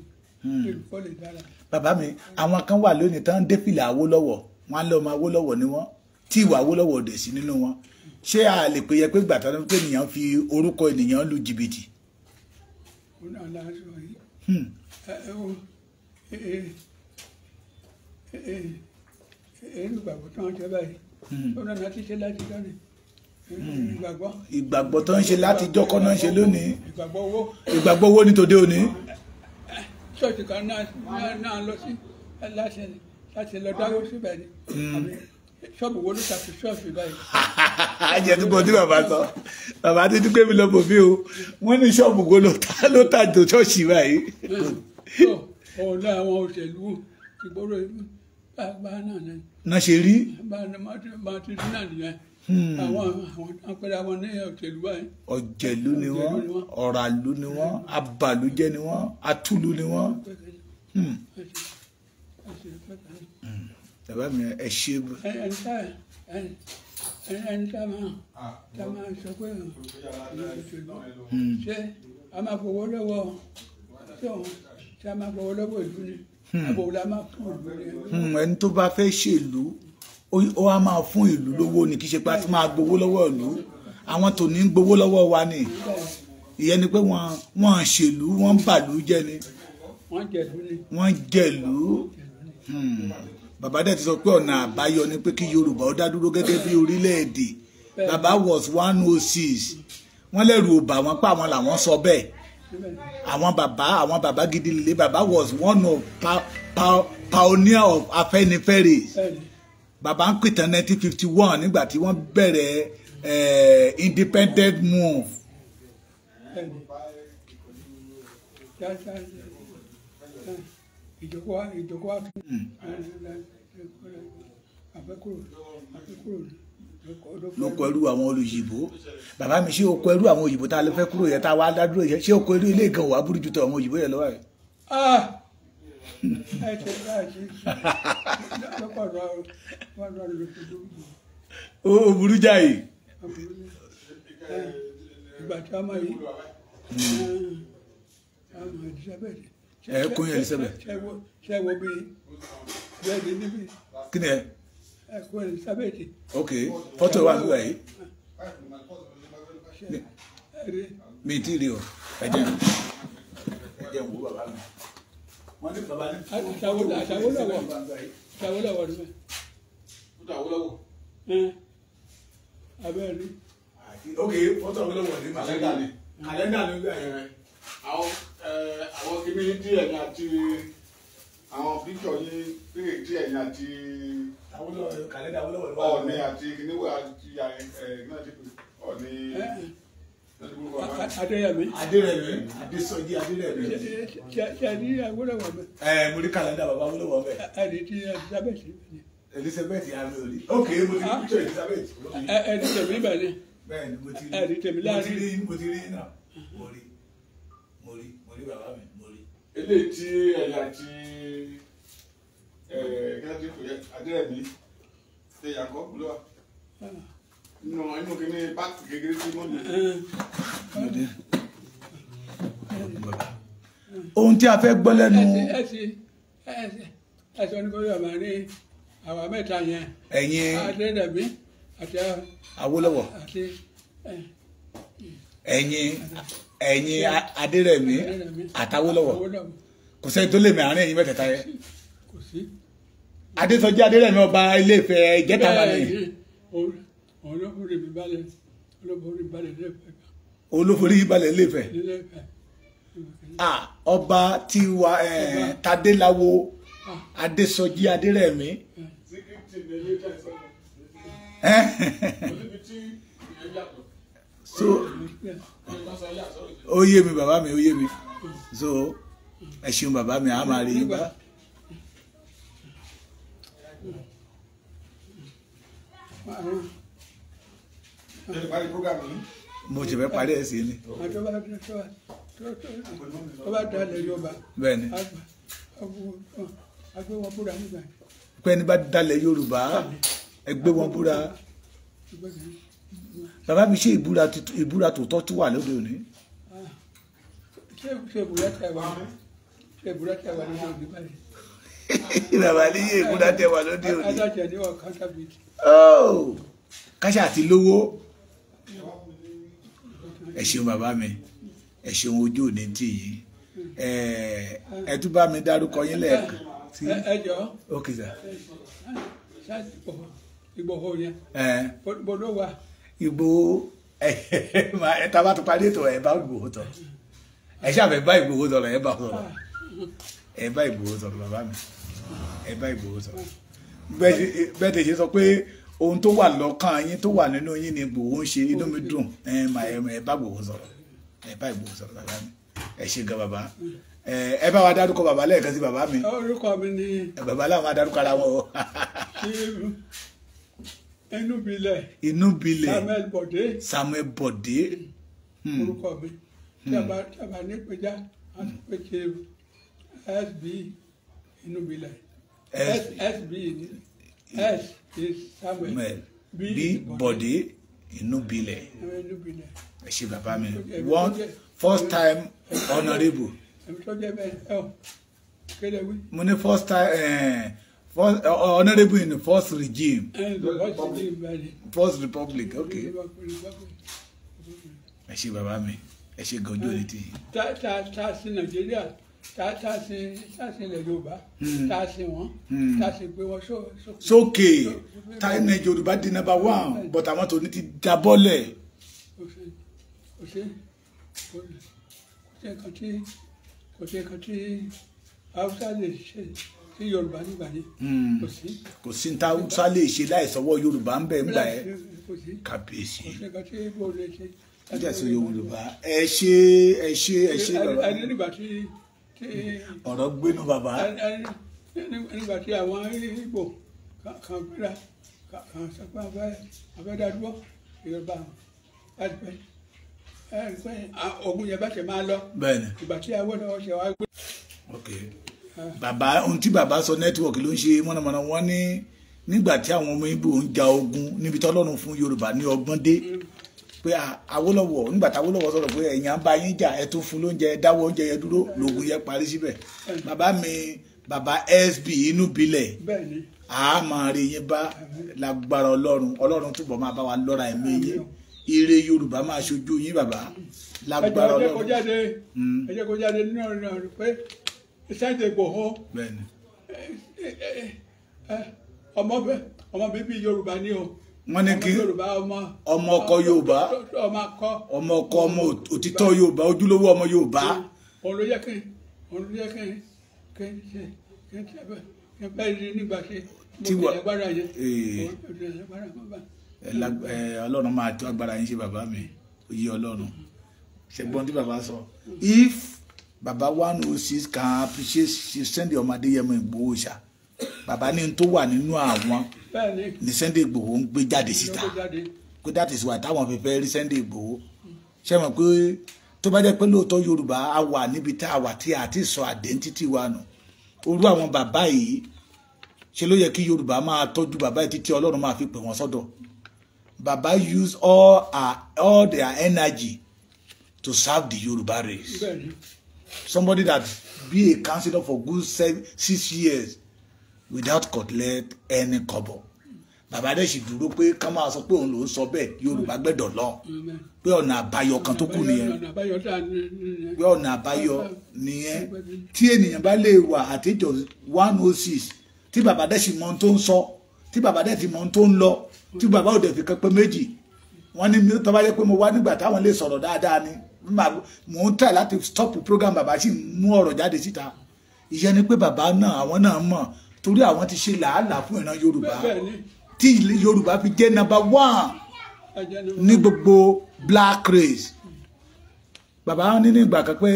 Speaker 3: kọ́ lè dára.
Speaker 1: Bàbá mi àwọn kan wà lónìí tán dé fìlà Awólọ́wọ̀ wọn á lọ ọmọ Awólọ́wọ̀ ni wọ́n tí ìwà Awólọ́wọ̀ dẹ̀ sí nínú wọn ṣé a lè pè yẹ pé gbàtà ló pé ènìyàn fi orúkọ ènìyàn lu jìbìtì.
Speaker 3: ó náà láṣọ yìí èyí ìgbàgbọ́ tó ń ṣe báyìí ó náà láti ṣe láti lọ́nà
Speaker 1: ìgbàgbọ́ tó ń ṣe láti jọ́kọ́ náà ń ṣe lónìí
Speaker 3: ìgbàgbọ́
Speaker 1: owó ní tòde òní.
Speaker 3: ṣọ́ọ̀ṣì kan náà lọ sí láti lọ dáwó síbẹ̀ ni ṣọ́ọ̀bù wo ló ta sí ṣọ́ọ̀ṣì báyìí.
Speaker 1: ajẹ́ tó bọ̀ tí bàbá sọ bàbá tó dúpẹ́ mi lọ bò mí o wọ́n ní ṣọ́ọ̀bù wo ló ta tó ṣọ́ọ̀ṣì báyìí.
Speaker 3: òun náà àwọn òṣèlú ìgboro bá náà
Speaker 1: ṣe rí.
Speaker 3: bá ti rí náà nìyẹn àwọn apẹ̀rẹ̀ àwọn ní òṣèlú báyìí.
Speaker 1: ọ̀jẹ̀lú ni wọ́n ọ̀ràlú ni wọ́n abàlújẹ́ ni wọ́n atúlú ni wọ́n. bàbá mi ẹ ṣe.
Speaker 3: ẹni tá máa sọ pé ṣé a máa fowó lọ́wọ́ ṣé a máa fowó lọ́wọ́ ìlú ni àbòwò la máa fún ìlú ni.
Speaker 1: ẹni tó bá fẹ́ ṣèlú ó wá máa fún ìlú lówó ni kì í ṣe pé a ti máa gbowó lọ́wọ́ ìlú àwọn tó ní gbowó lọ́wọ́ wa ni ìyẹn ni pé wọ́n ṣèlú wọ́n bàlú jẹ́ ni wọ́n jẹ̀lú. Bàbá dẹ̀ ti sọ pé ọ̀nà àbáyọ ni pé kí Yorùbá ó dá dúró gẹ́gẹ́ bí orílẹ̀-èdè. Bàbá was 106 wọ́n lẹ́rù ò bà wọ́n pa àwọn làwọn sọ bẹ́ẹ̀ àwọn bàbá gidi lè bàbá was one of pioneer of Afẹ́nifẹ́re. Bàbá ń pìtàn 1951 nígbà tí wọ́n bẹ̀rẹ̀ independent move. Ló kọ ẹrú àwọn olùyìnbó bàbá mi ṣé o kọ ẹrú àwọn òyìnbó tá a lè fẹ́ kúrò yẹn tá a wá dá dúró yẹn ṣé o kọ ẹrú ilé ìkan wà burú ju tó àwọn òyìnbó yẹn lọ́wọ́ rẹ̀. ó burú jáì.
Speaker 3: ìgbà tí a máa yí
Speaker 1: kún Elizabeth.
Speaker 3: ṣe wo bí bẹ́ẹ̀ ni níbi.
Speaker 1: kí ni ẹ.
Speaker 3: kún Elizabeth.
Speaker 1: ok fọ́tò wà nígbà yìí. mi ti rí o ẹ jẹ́ wo bàbá mi. wọ́n ní bàbá ní.
Speaker 3: Ṣàwọ́lọ́wọ́ ni. abẹ́rẹ́.
Speaker 1: ok fọ́tò Awólọ́wọ̀ ní kàlẹ́ndà ni kàlẹ́ndà ni gbà yẹn.
Speaker 2: àwọn kìíní díẹ̀ ní àti àwọn píkọ̀ ní pínlẹ̀ díẹ̀ ní àti
Speaker 1: kàlẹ́ndà Awólọ́wọ̀ ni
Speaker 2: Ọọ̀ni àti kìíní wà àti náà ti pè Ọọ̀ni.
Speaker 3: Adéyẹmí.
Speaker 1: Adésọjí Adérẹ̀mí.
Speaker 3: ṣe ní Awólọ́wọ̀ mẹ́.
Speaker 1: mo rí kàlẹ́ndà bàbá Awólọ́wọ̀ mẹ́.
Speaker 3: ẹni tí Elizabeth.
Speaker 1: Elizabeth àmì òní. ok mo ti rí píkọ̀ Elizabeth.
Speaker 3: ẹni tèmi bẹ̀rẹ̀.
Speaker 1: bẹ́ẹ̀ni mo ti rí.
Speaker 3: ẹni tèmi láàrin.
Speaker 1: mo ti rí náà mo rí bàbá mi mo rí.
Speaker 2: eléyìí tí ẹ̀yà ti kíláàsì kò yẹ Adérẹ̀mí ṣe yàgò ló wà inú kìíní pàtì kékeré tí wọ́n lè.
Speaker 1: ohun tí a fẹ́ gbọ́ lẹ́nu.
Speaker 3: ẹsẹ̀ oníkóyọ̀ máa ní àwa mẹ́ta yẹn.
Speaker 1: ẹ̀yin
Speaker 3: Adérẹ̀mí àti
Speaker 1: Awólọ́wọ̀. ẹ̀yin Adérẹ̀mí àtàwólọ́wọ̀ kò sẹ́ni tó lè mẹ́ àárín ẹ̀yin mẹ́tẹ̀ẹ̀ta yẹn. Adésọjí Adérẹ̀mí ọba Ilé-Ifẹ̀ ìjẹta balẹ̀ yìí.
Speaker 3: olóforí balẹ̀ Ilé-Ifẹ̀.
Speaker 1: olóforí balẹ̀ Ilé-Ifẹ̀. ọba tiwa Tadéláwo Adésọjí Adérẹ̀mí. so ó yé mi bàbá mi ó yé mi so ẹ ṣeun bàbá mi a máa rí yín bá. mo ti fẹ́ parí ẹ̀ sí ni. bẹ́ẹ̀ni pẹ́ni bá dalẹ̀ Yorùbá ẹ gbé wọn búra. Bàbá mi ṣe ìbúra tòótọ́ tó wà lóde òní.
Speaker 3: ṣé ìbúra tẹ̀ wá lóde òní báyìí.
Speaker 1: bàbá níyì ìkúdá tẹ wà lóde òní.
Speaker 3: adájọ́ ní ọ̀kan tàbí.
Speaker 1: káṣá àti lówó. ẹ ṣeun bàbá mi, ẹ ṣeun ojú òní tì yìí. Ẹ tún bá mi dárúkọ yín lẹ́ẹ̀kan.
Speaker 3: ẹ jọ.
Speaker 1: ok sir.
Speaker 3: Ìgbòho yẹn. bọ́dọ̀ wà.
Speaker 1: Ìgbòho ẹ tá a bá tún parí ètò ẹ bá Ìgbòho tọ. Ẹ ṣàfẹ́ bá Ìgbòho sọ̀rọ̀ ẹ bá sọ̀rọ̀. Ẹ bá Ìgbòho sọ̀rọ̀ bàbá mi. Ẹ bá Ìgbòho sọ̀rọ̀. Bẹ́ẹ̀ tẹ̀ ṣe sọ pé ohun tó wà lọ́kàn yín tó wà nínú yín ni Ìgbòho ń ṣe, inú mi dùn. Ẹ bá Ìgbòho sọ̀rọ̀. Ẹ bá Ìgbòho sọ̀rọ̀ bàbá mi. Ẹ ṣe gan bàbá. Ẹ bá wa dárúkọ bàbá lẹ́ẹ̀kan sí bàbá mi.
Speaker 3: Orúkọ mi ni.
Speaker 1: Bàbá làwọn máa dárúkọ ara wọn.
Speaker 3: Inúbílẹ̀.
Speaker 1: Inúbílẹ̀.
Speaker 3: Samuel Bọ̀dé.
Speaker 1: Samuel Bọ̀dé.
Speaker 3: Orúkọ mi. Tí a bá ní péjá a ti pé ṣe SB Inúbílẹ̀. SB S is Samuel. B
Speaker 1: Bọ̀dé Inúbílẹ̀.
Speaker 3: Inúbílẹ̀.
Speaker 1: Ẹ ṣe bàbá mi. First time honourable. Mo ní first time honourable in the first regime. First republic, okay. Ẹ ṣe bàbá mi, ẹ ṣe gànjú ní ti.
Speaker 3: Ta sí Nàìjíríà, ta sí ilẹ̀ Yorùbá, ta sí wọn, ta sí pé wọ́n
Speaker 1: sókè. Ta ní Yorùbá di number 1, but àwọn tó ní ti jábọ́lẹ̀.
Speaker 3: Kò sí nǹkan tí Haúsá lè ṣe sí Yorùbá nígbà yẹn.
Speaker 1: Kò sí ní Haúsá lè ṣe láìsọwọ́ Yorùbá ń bẹ̀ ń gbà ẹ́. Kábíyèsí.
Speaker 3: Kò sí nǹkan tí Igbo lè ṣe.
Speaker 1: Níjàsí Yorùbá ẹ ṣe bàbá.
Speaker 3: Ẹni nígbà tí.
Speaker 1: Ọ̀rọ̀ gbénu bàbá.
Speaker 3: Nígbà tí àwọn Igbo kan gbéra kan sọ pé abẹ́dàdúró Yorùbá láti pẹ́. Ogun yẹn bá ṣe máa lọ.
Speaker 1: Bẹ́ẹ̀ni.
Speaker 3: Ìgbà tí Awólọ́wọ̀ ṣe wá gbé.
Speaker 1: Ok. Bàbá ohun tí bàbá sọ nẹ́tíwọ̀kì ló ń ṣe mọ̀nàmọ́ná wọn ní nígbà tí àwọn ọmọ Ìgbò ń ja ogun níbi tí Ọlọ́run fún Yorùbá ní ọgbọ́n dé pé Awólọ́wọ̀ nígbà tí Awólọ́wọ̀ sọ̀rọ̀ pé ẹ̀yin á bá yín jà ẹ tún fún lóúnjẹ ẹ dáwọ́ oúnjẹ yẹn dúró lóògùn yẹn parí síbẹ̀. Bàbá mi bàbá SB Inúbílẹ̀ a máa rí yín bá lágbára Ọlọ́run túbọ̀ máa bá wa lọ́ra ẹ̀mí yín ire Yorùbá máa ṣojú yín bàbá lágbára Ọlọ́run.
Speaker 3: Ẹ jẹ́ kó jáde nínú ọ̀rọ̀ pé Sunday Igboho ọmọ bíbí Yorùbá ni o.
Speaker 1: Wọ́n ní kí ọmọ ọkọ Yorùbá ọmọ ọkọ ọmọ òtítọ́ Yorùbá ojúlówó ọmọ Yorùbá.
Speaker 3: Òun ló yẹ kí n bá rí nígbà tí mo tẹ̀lé agbára yẹn.
Speaker 1: Ọlọ́run máa tó agbára yín ṣe bàbá mi oyè Ọlọ́run ṣẹgbọn tí bàbá sọ if bàbá 106 can appreciate Sunday ọmọ Adéyẹmọ Ìgbòho ṣá bàbá ní tó wà nínú àwọn ní Sunday Ìgbòho ń gbé jáde síta pé that is why táwọn fẹ́fẹ́ rí Sunday Ìgbòho ṣe mọ̀ pé tó bá jẹ́ pé lóòótọ́ Yorùbá á wà níbi tá a wà tí a ti sọ identity wa nù orú àwọn bàbá yìí ṣe ló yẹ kí Yorùbá máa tọ́jú bàbá yìí títí Ọlọ́run máa fi pè wọ́n sọ́dọ̀. Baba use all their energy to serve the Yoruba race. Somebody that be a councillor for good 6 years without collect any kobo. Baba dẹ̀ sì dúró pé ká máa sọ pé òun ló ń sọ bẹ́ẹ̀ Yorùbá gbẹ́dọ̀ lọ pé ọ̀nà àbáyọ kan tó kù nìyẹn pé ọ̀nà àbáyọ nìyẹn tí ènìyàn bá lè wà àtijọ́ 106 tí bàbá dẹ̀ sì mọ ohun tó ń sọ tí bàbá dẹ̀ ti mọ ohun tó ń lọ tí bàbá òde fi kan pé méjì wọ́n ní tó bá yẹ pé mo wá nígbà táwọn lè sọ̀rọ̀ dáadáa ni mò ń try láti stop program bàbá sì mú ọ̀rọ̀ jáde síta ìyẹn ni pé bàbá náà àwọn náà mọ̀ torí àwọn ti ṣe làálàá fún ìran Yorùbá tí Yorùbá fi jẹ́ number 1 ní gbogbo black race bàbá ní nígbà kan pé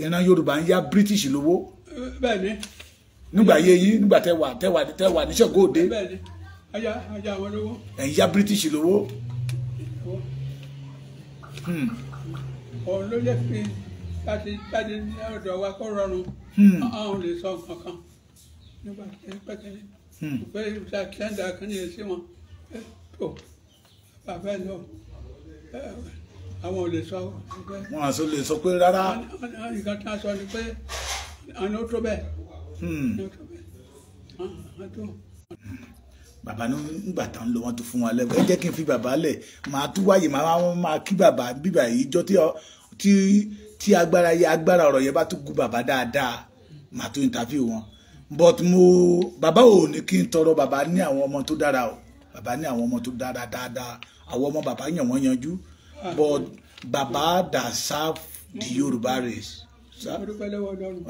Speaker 1: ìran Yorùbá ń yá British lówó nígbà yẹ yín nígbà tẹwà ní Ṣàngó Òde ẹ̀ ń yá British lówó.
Speaker 3: Òun ló yẹ kí láti jáde ní ọ̀dọ̀ wa kó rọrùn àwọn lè sọ kankan nígbà tí ẹ pẹ́kẹ́lẹ́ pé ìṣàkíyànda kan yẹn sí wọn tó bàbá ẹ lọ àwọn ò lè sọ.
Speaker 1: Wọn àṣọ lè sọ pé rárá.
Speaker 3: Nǹkan tí wọ́n sọ ni pé àwọn ó tó bẹ́ẹ̀.
Speaker 1: bàbá nígbà tán lọ wọn tó fún wa lẹ́gbẹ̀ẹ́ ẹ jẹ́ kí n fi bàbá lẹ̀ máa tún wáyé máa kí bàbá bíbà yìí jọ tí agbára ọ̀rọ̀ yẹn bá tún gún bàbá dáadáa máa tún interview wọn but bàbá ò ní kí n tọrọ bàbá ní àwọn ọmọ tó dára o bàbá ní àwọn ọmọ tó dára dáadáa àwọn ọmọ bàbá yàn wọ́n yanjú but bàbá that serve the Yorùbá race.
Speaker 3: Orúkọ lọ́wọ́ Ọlọ́run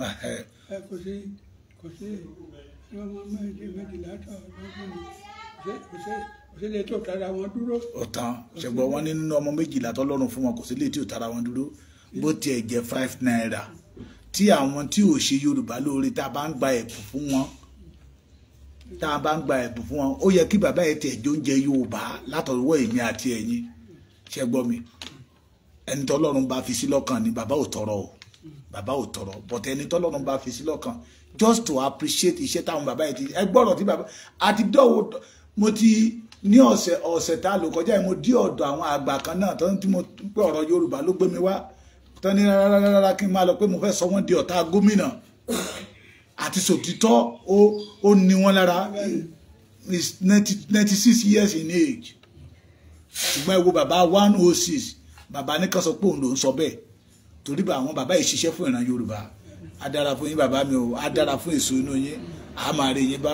Speaker 3: kò sí ọmọ méjìlá tó kò sí lè tó tara wọn dúró.
Speaker 1: ọ̀tàn ṣùgbọ́n wọ́n ní nínú ọmọ méjìlá tọ́lọ́run fún wọn kò sí lè tí ò tara wọn dúró bó tiẹ̀ jẹ́ 5 naira tí àwọn tí ò ṣe Yorùbá lóore tá a bá ń gba ẹ̀bùn fún wọn ó yẹ kí bàbá yẹn tiẹ̀ jóúnjẹ Yorùbá látọwọ́ èmi àti ẹ̀yin ṣe gbọ́ mi ẹni tọ́lọ́run bá fi sí lọ́kàn ni bàbá ò tọrọ o bàbá ò tọrọ but ẹni tọ́lọ́run bá fi sí lọ́kàn just to appreciate iṣẹ́ táwọn bàbá yẹn ti ẹ gbọ́dọ̀ tí bàbá àti dọ́wọ́ mo ti ní ọ̀sẹ̀ tá a lò kọjá yìí mo dí ọ̀dọ̀ àwọn àgbà kan náà tó ń tí mo pé ọ̀rọ̀ Yorùbá ló gbé mi wá tó ní rárá kí n máa lọ pé mo fẹ́ sọ wọ́n di ọ̀tá gómìnà àti sòtítọ́ ó ní wọ́n lára is 96 years in age ṣùgbọ́n ẹ wo bàbá 106 bàbá ní kan sọ pé òun ló ń sọ bẹ́ẹ̀ torí bá àwọn bàbá yìí ṣiṣẹ́ fún ìran Yorùbá á dára fún yín bàbá mi o á dára fún èso inú yín á máa rí yín bá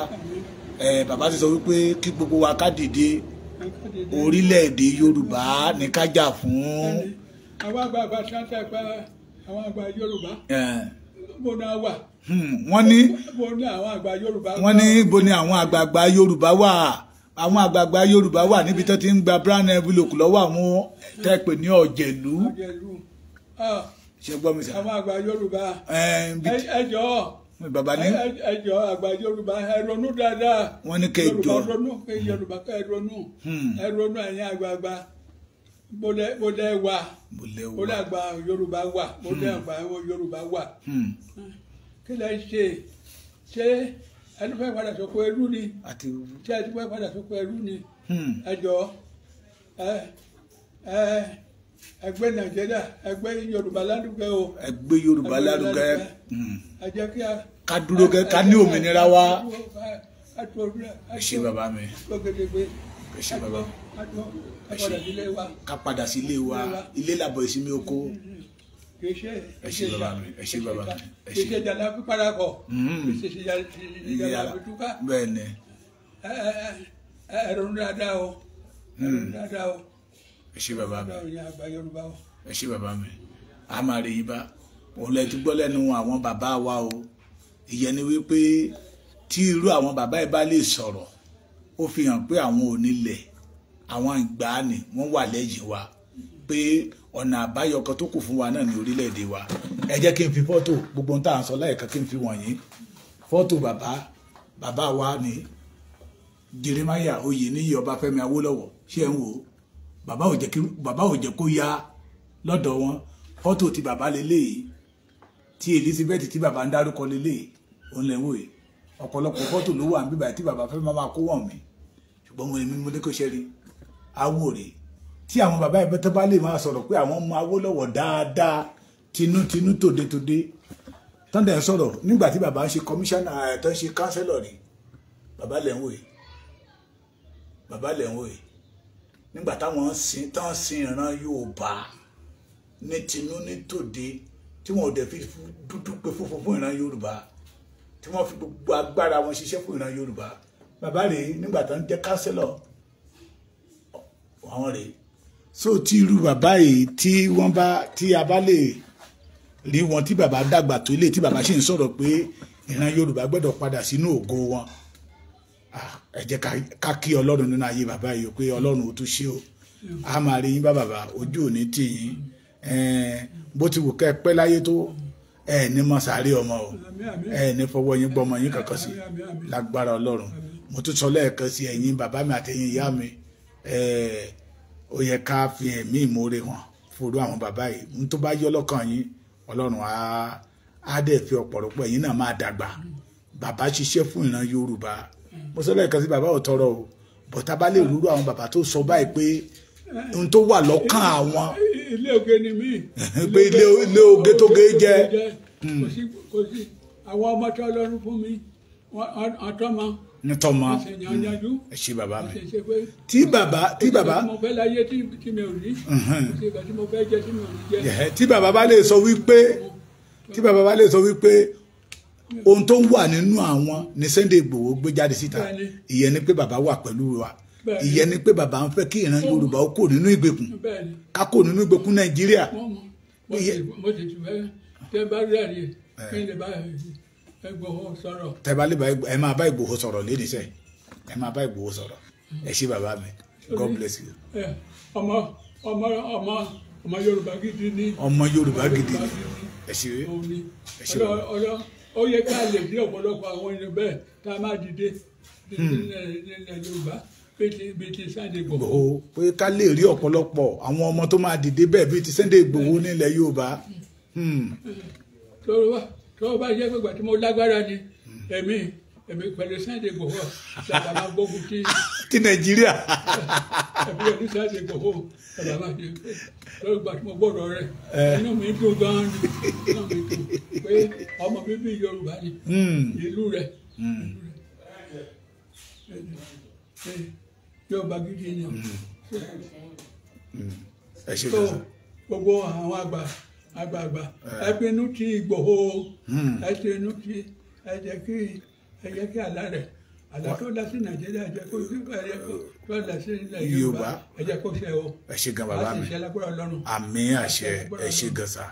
Speaker 1: bàbá ti sọ wípé kí gbogbo wa ká dìde orílẹ̀-èdè Yorùbá ní ká jà fún.
Speaker 3: àwọn àgbààgbà sáńtà pa àwọn àgbà Yorùbá bó náà wà.
Speaker 1: wọ́n ní
Speaker 3: bó ní àwọn àgbà Yorùbá wà.
Speaker 1: wọ́n ní bó ní àwọn àgbààgbà Yorùbá wà àwọn àgbààgbà Yorùbá wà níbi tó ti ń gba brown envelope lọ́wọ́ àwọn tẹ́pẹ̀ ní ọ̀jẹ̀lú. ṣe gbọ́ mi sá.
Speaker 3: àwọn àgbà Yorùbá ẹ jọ̀ọ́
Speaker 1: bàbá ní
Speaker 3: ẹ jọ̀ọ́ àgbà Yorùbá ẹ ronú dáadáa.
Speaker 1: wọ́n ní kẹ́ ẹ jọ
Speaker 3: Yorùbá kẹ́ ẹ ronú ẹ̀yin àgbààgbà bólẹ̀ wà bólẹ̀ àgbà Yorùbá wà bólẹ̀ àgbà Yorùbá wà. kí lẹ ṣe ẹni fẹ́ padà sóko ẹrú ni ṣé ẹni fẹ́ padà sóko ẹrú ni ẹ jọ̀ọ́ ẹgbẹ́ Nàìjíríà ẹgbẹ́ Yorùbá lárugẹ o.
Speaker 1: ẹgbẹ́ Yorùbá lárugẹ.
Speaker 3: ẹ jẹ́ kí a.
Speaker 1: ká dúró ká ní òmìnira wa. ẹ ṣé bàbá mi. ẹ ṣé bàbá mi. ká padà sí ilé wa ilé làbọ̀ ìsinmi oko. ẹ ṣé bàbá mi ẹ ṣé bàbá mi.
Speaker 3: kì í ṣe jàdá pípadà kọ. kì í ṣe jàdá pípadà.
Speaker 1: bẹ́ẹ̀ ni.
Speaker 3: ẹ ronú dáadáa o. ẹ ronú dáadáa o.
Speaker 1: ẹ ṣé bàbá mi ẹ ṣé bàbá mi a máa rí yín bá òun lẹ ti gbọ́ lẹ́nu àwọn bàbá wa o ìyẹn ni wípé tí irú àwọn bàbá yìí bá lè sọ̀rọ̀ ó fi hàn pé àwọn onílẹ̀ àwọn ìgbàanì wọ́n wà lẹ́yìn wa pé ọ̀nà àbáyọ kan tó kù fún wa náà ní orílẹ̀-èdè wa ẹ jẹ́ kí n fi fọ́tò gbogbo ohun tá à ń sọ láìka kí n fi wọ̀nyí fọ́tò bàbá wa ní Jeremiah Oyèníyì Ọbáfẹ́mi Awólọ́wọ̀ ṣé ń wò ó bàbá ò jẹ́ kó yá lọ́dọ̀ wọn fọ́tò tí bàbá lélẹ́yìí tí Elizabeth tí bàbá ń dárúkọ lélẹ́yìí òun lè wò yìí ọ̀pọ̀lọpọ̀ fọ́tò ló wà níbí tí bàbá fẹ́ máa kó wọ̀n mí ṣùgbọ́n mo ní mo ní kó ṣe rí Awórè tí àwọn bàbá ẹgbẹ́ tó bá lè máa sọ̀rọ̀ pé àwọn ọmọ Awólọ́wọ̀ dáadáa tinútinú tòde tọ́ndẹ̀ ń sọ̀rọ̀ nígbà tí bàbá ń ṣe kọmíṣánná tó ń ṣe kánsẹ́lọ̀ rí bàbá lẹ̀ ń wò yìí nígbà táwọn tán sin ìran Yorùbá ní tinú ní tòde tí wọn ò dẹ̀ fi dúdú pé fúnfún fún ìran Yorùbá tí wọ́n fi gbogbo agbára wọn ṣiṣẹ́ fún ìran Yorùbá bàbá rèé nígbà tó ń jẹ́ kánsẹ́lọ̀ àwọn rèé so tí irú bàbá yìí tí a bá lè rí wọn tí bàbá dàgbà tó ilé tí bàbá ṣì ń sọ̀rọ̀ pé ìran Yorùbá gbọ́dọ̀ padà sínú ògo wọn ẹ jẹ́ ká kí Ọlọ́run nínú ayé bàbá yìí pé Ọlọ́run ò tún ṣe o a máa rí yín bá bàbá ojú òní tì yín bó ti wù kẹ́ ẹ pẹ́ láyé tó ẹ ní mọ sàárè ọmọ o ẹ ní fọwọ́ yín gbọ́mọ yín kankan sí lágbára Ọlọ́run mo tún sọ lẹ́ẹ̀kan sí ẹ̀yin bàbá mi àtẹ̀yin ìyá mi ó yẹ ká fi ẹ̀mí ìmoore hàn fòrò àwọn bàbá yìí n tó bá yọ lọ́kàn yín Ọlọ́run á dẹ̀ fi ọ̀pọ̀lọpọ̀ ẹ̀yin náà máa dàgbà bàbá ṣiṣẹ́ fún ìran Yorùbá mo sọ lẹ́ẹ̀kan sí bàbá ò tọrọ o bọ̀tá bá lè rúrú àwọn bàbá tó sọ báyìí pé ohun tó wà lọ́kàn àwọn.
Speaker 3: ilé oge ni mí.
Speaker 1: pé ilé oge tó ge jẹ.
Speaker 3: kò sí àwọn ọmọ tí Ọlọ́run fún mi àtọ́mọ
Speaker 1: nítọ́mọ
Speaker 3: àṣeyànjú
Speaker 1: ẹ ṣé bàbá mi
Speaker 3: àṣeyṣe pé
Speaker 1: tí bàbá
Speaker 3: mo fẹ́ láyé tí mi ò ní ṣe ìgbà tí mo fẹ́ jẹ tí mi ò ní jẹ.
Speaker 1: tí bàbá bá lè sọ wípé ohun tó ń wà nínú àwọn ní Sunday Igboho gbé jáde síta ìyẹn ni pé bàbá wà pẹ̀lú wa ìyẹn ni pé bàbá ń fẹ́ kí ìran Yorùbá ó kò nínú ìgbèkùn ká kò nínú ìgbèkùn Nàìjíríà.
Speaker 3: mo ti tù ẹ́ tẹ́ bá rí àyè kí n lè bá Igboho sọ̀rọ̀.
Speaker 1: tẹ́ bá lè bá ẹ máa bá Igboho sọ̀rọ̀ lé níṣẹ́ ẹ máa bá Igboho sọ̀rọ̀ ẹ ṣé bàbá mi God bless you.
Speaker 3: ọmọ Yorùbá gidi ni.
Speaker 1: ọmọ Yorùbá gidi ni ẹ ṣé
Speaker 3: ó yẹ ká lè ní ọ̀pọ̀lọpọ̀ àwọn ènìyàn bẹ́ẹ̀ tá a máa dìde nílẹ̀ Yorùbá bíi ti Sunday Igboho.
Speaker 1: pé ká lè rí ọ̀pọ̀lọpọ̀ àwọn ọmọ tó máa dìde bẹ́ẹ̀ bíi ti Sunday Igboho nílẹ̀ Yorùbá.
Speaker 3: tó bá jẹ́ pé ìgbà tí mo lágbára ni èmi pẹ̀lú Sunday Igboho ṣàbà máa gbógun ti
Speaker 1: Nàìjíríà.
Speaker 3: ẹbí ẹni Sunday Igboho ṣàbà máa ṣe lórí ìgbà tí mo gbọ́dọ̀ rẹ̀ inú mi dùn gan-an ni inú mi dùn pé ọmọ bíbí Yorùbá ni ìlú rẹ̀ Yorùbá gidi ni
Speaker 1: ẹ ṣé gan-an.
Speaker 3: gbogbo àwọn àgbààgbà ẹgbẹ́nu ti Ìgbòho ẹgbẹ́nu ti ẹ jẹ́ kí àlá rẹ̀ àlá tó dá sí Nàìjíríà ẹ jẹ́ kó dá sí ilẹ̀ Yorùbá ẹ jẹ́ kó ṣe o
Speaker 1: ẹ ṣé gan bàbá mi
Speaker 3: láti ṣe lágbára Ọlọ́run.
Speaker 1: àmín àṣẹ ẹ ṣé gan sà.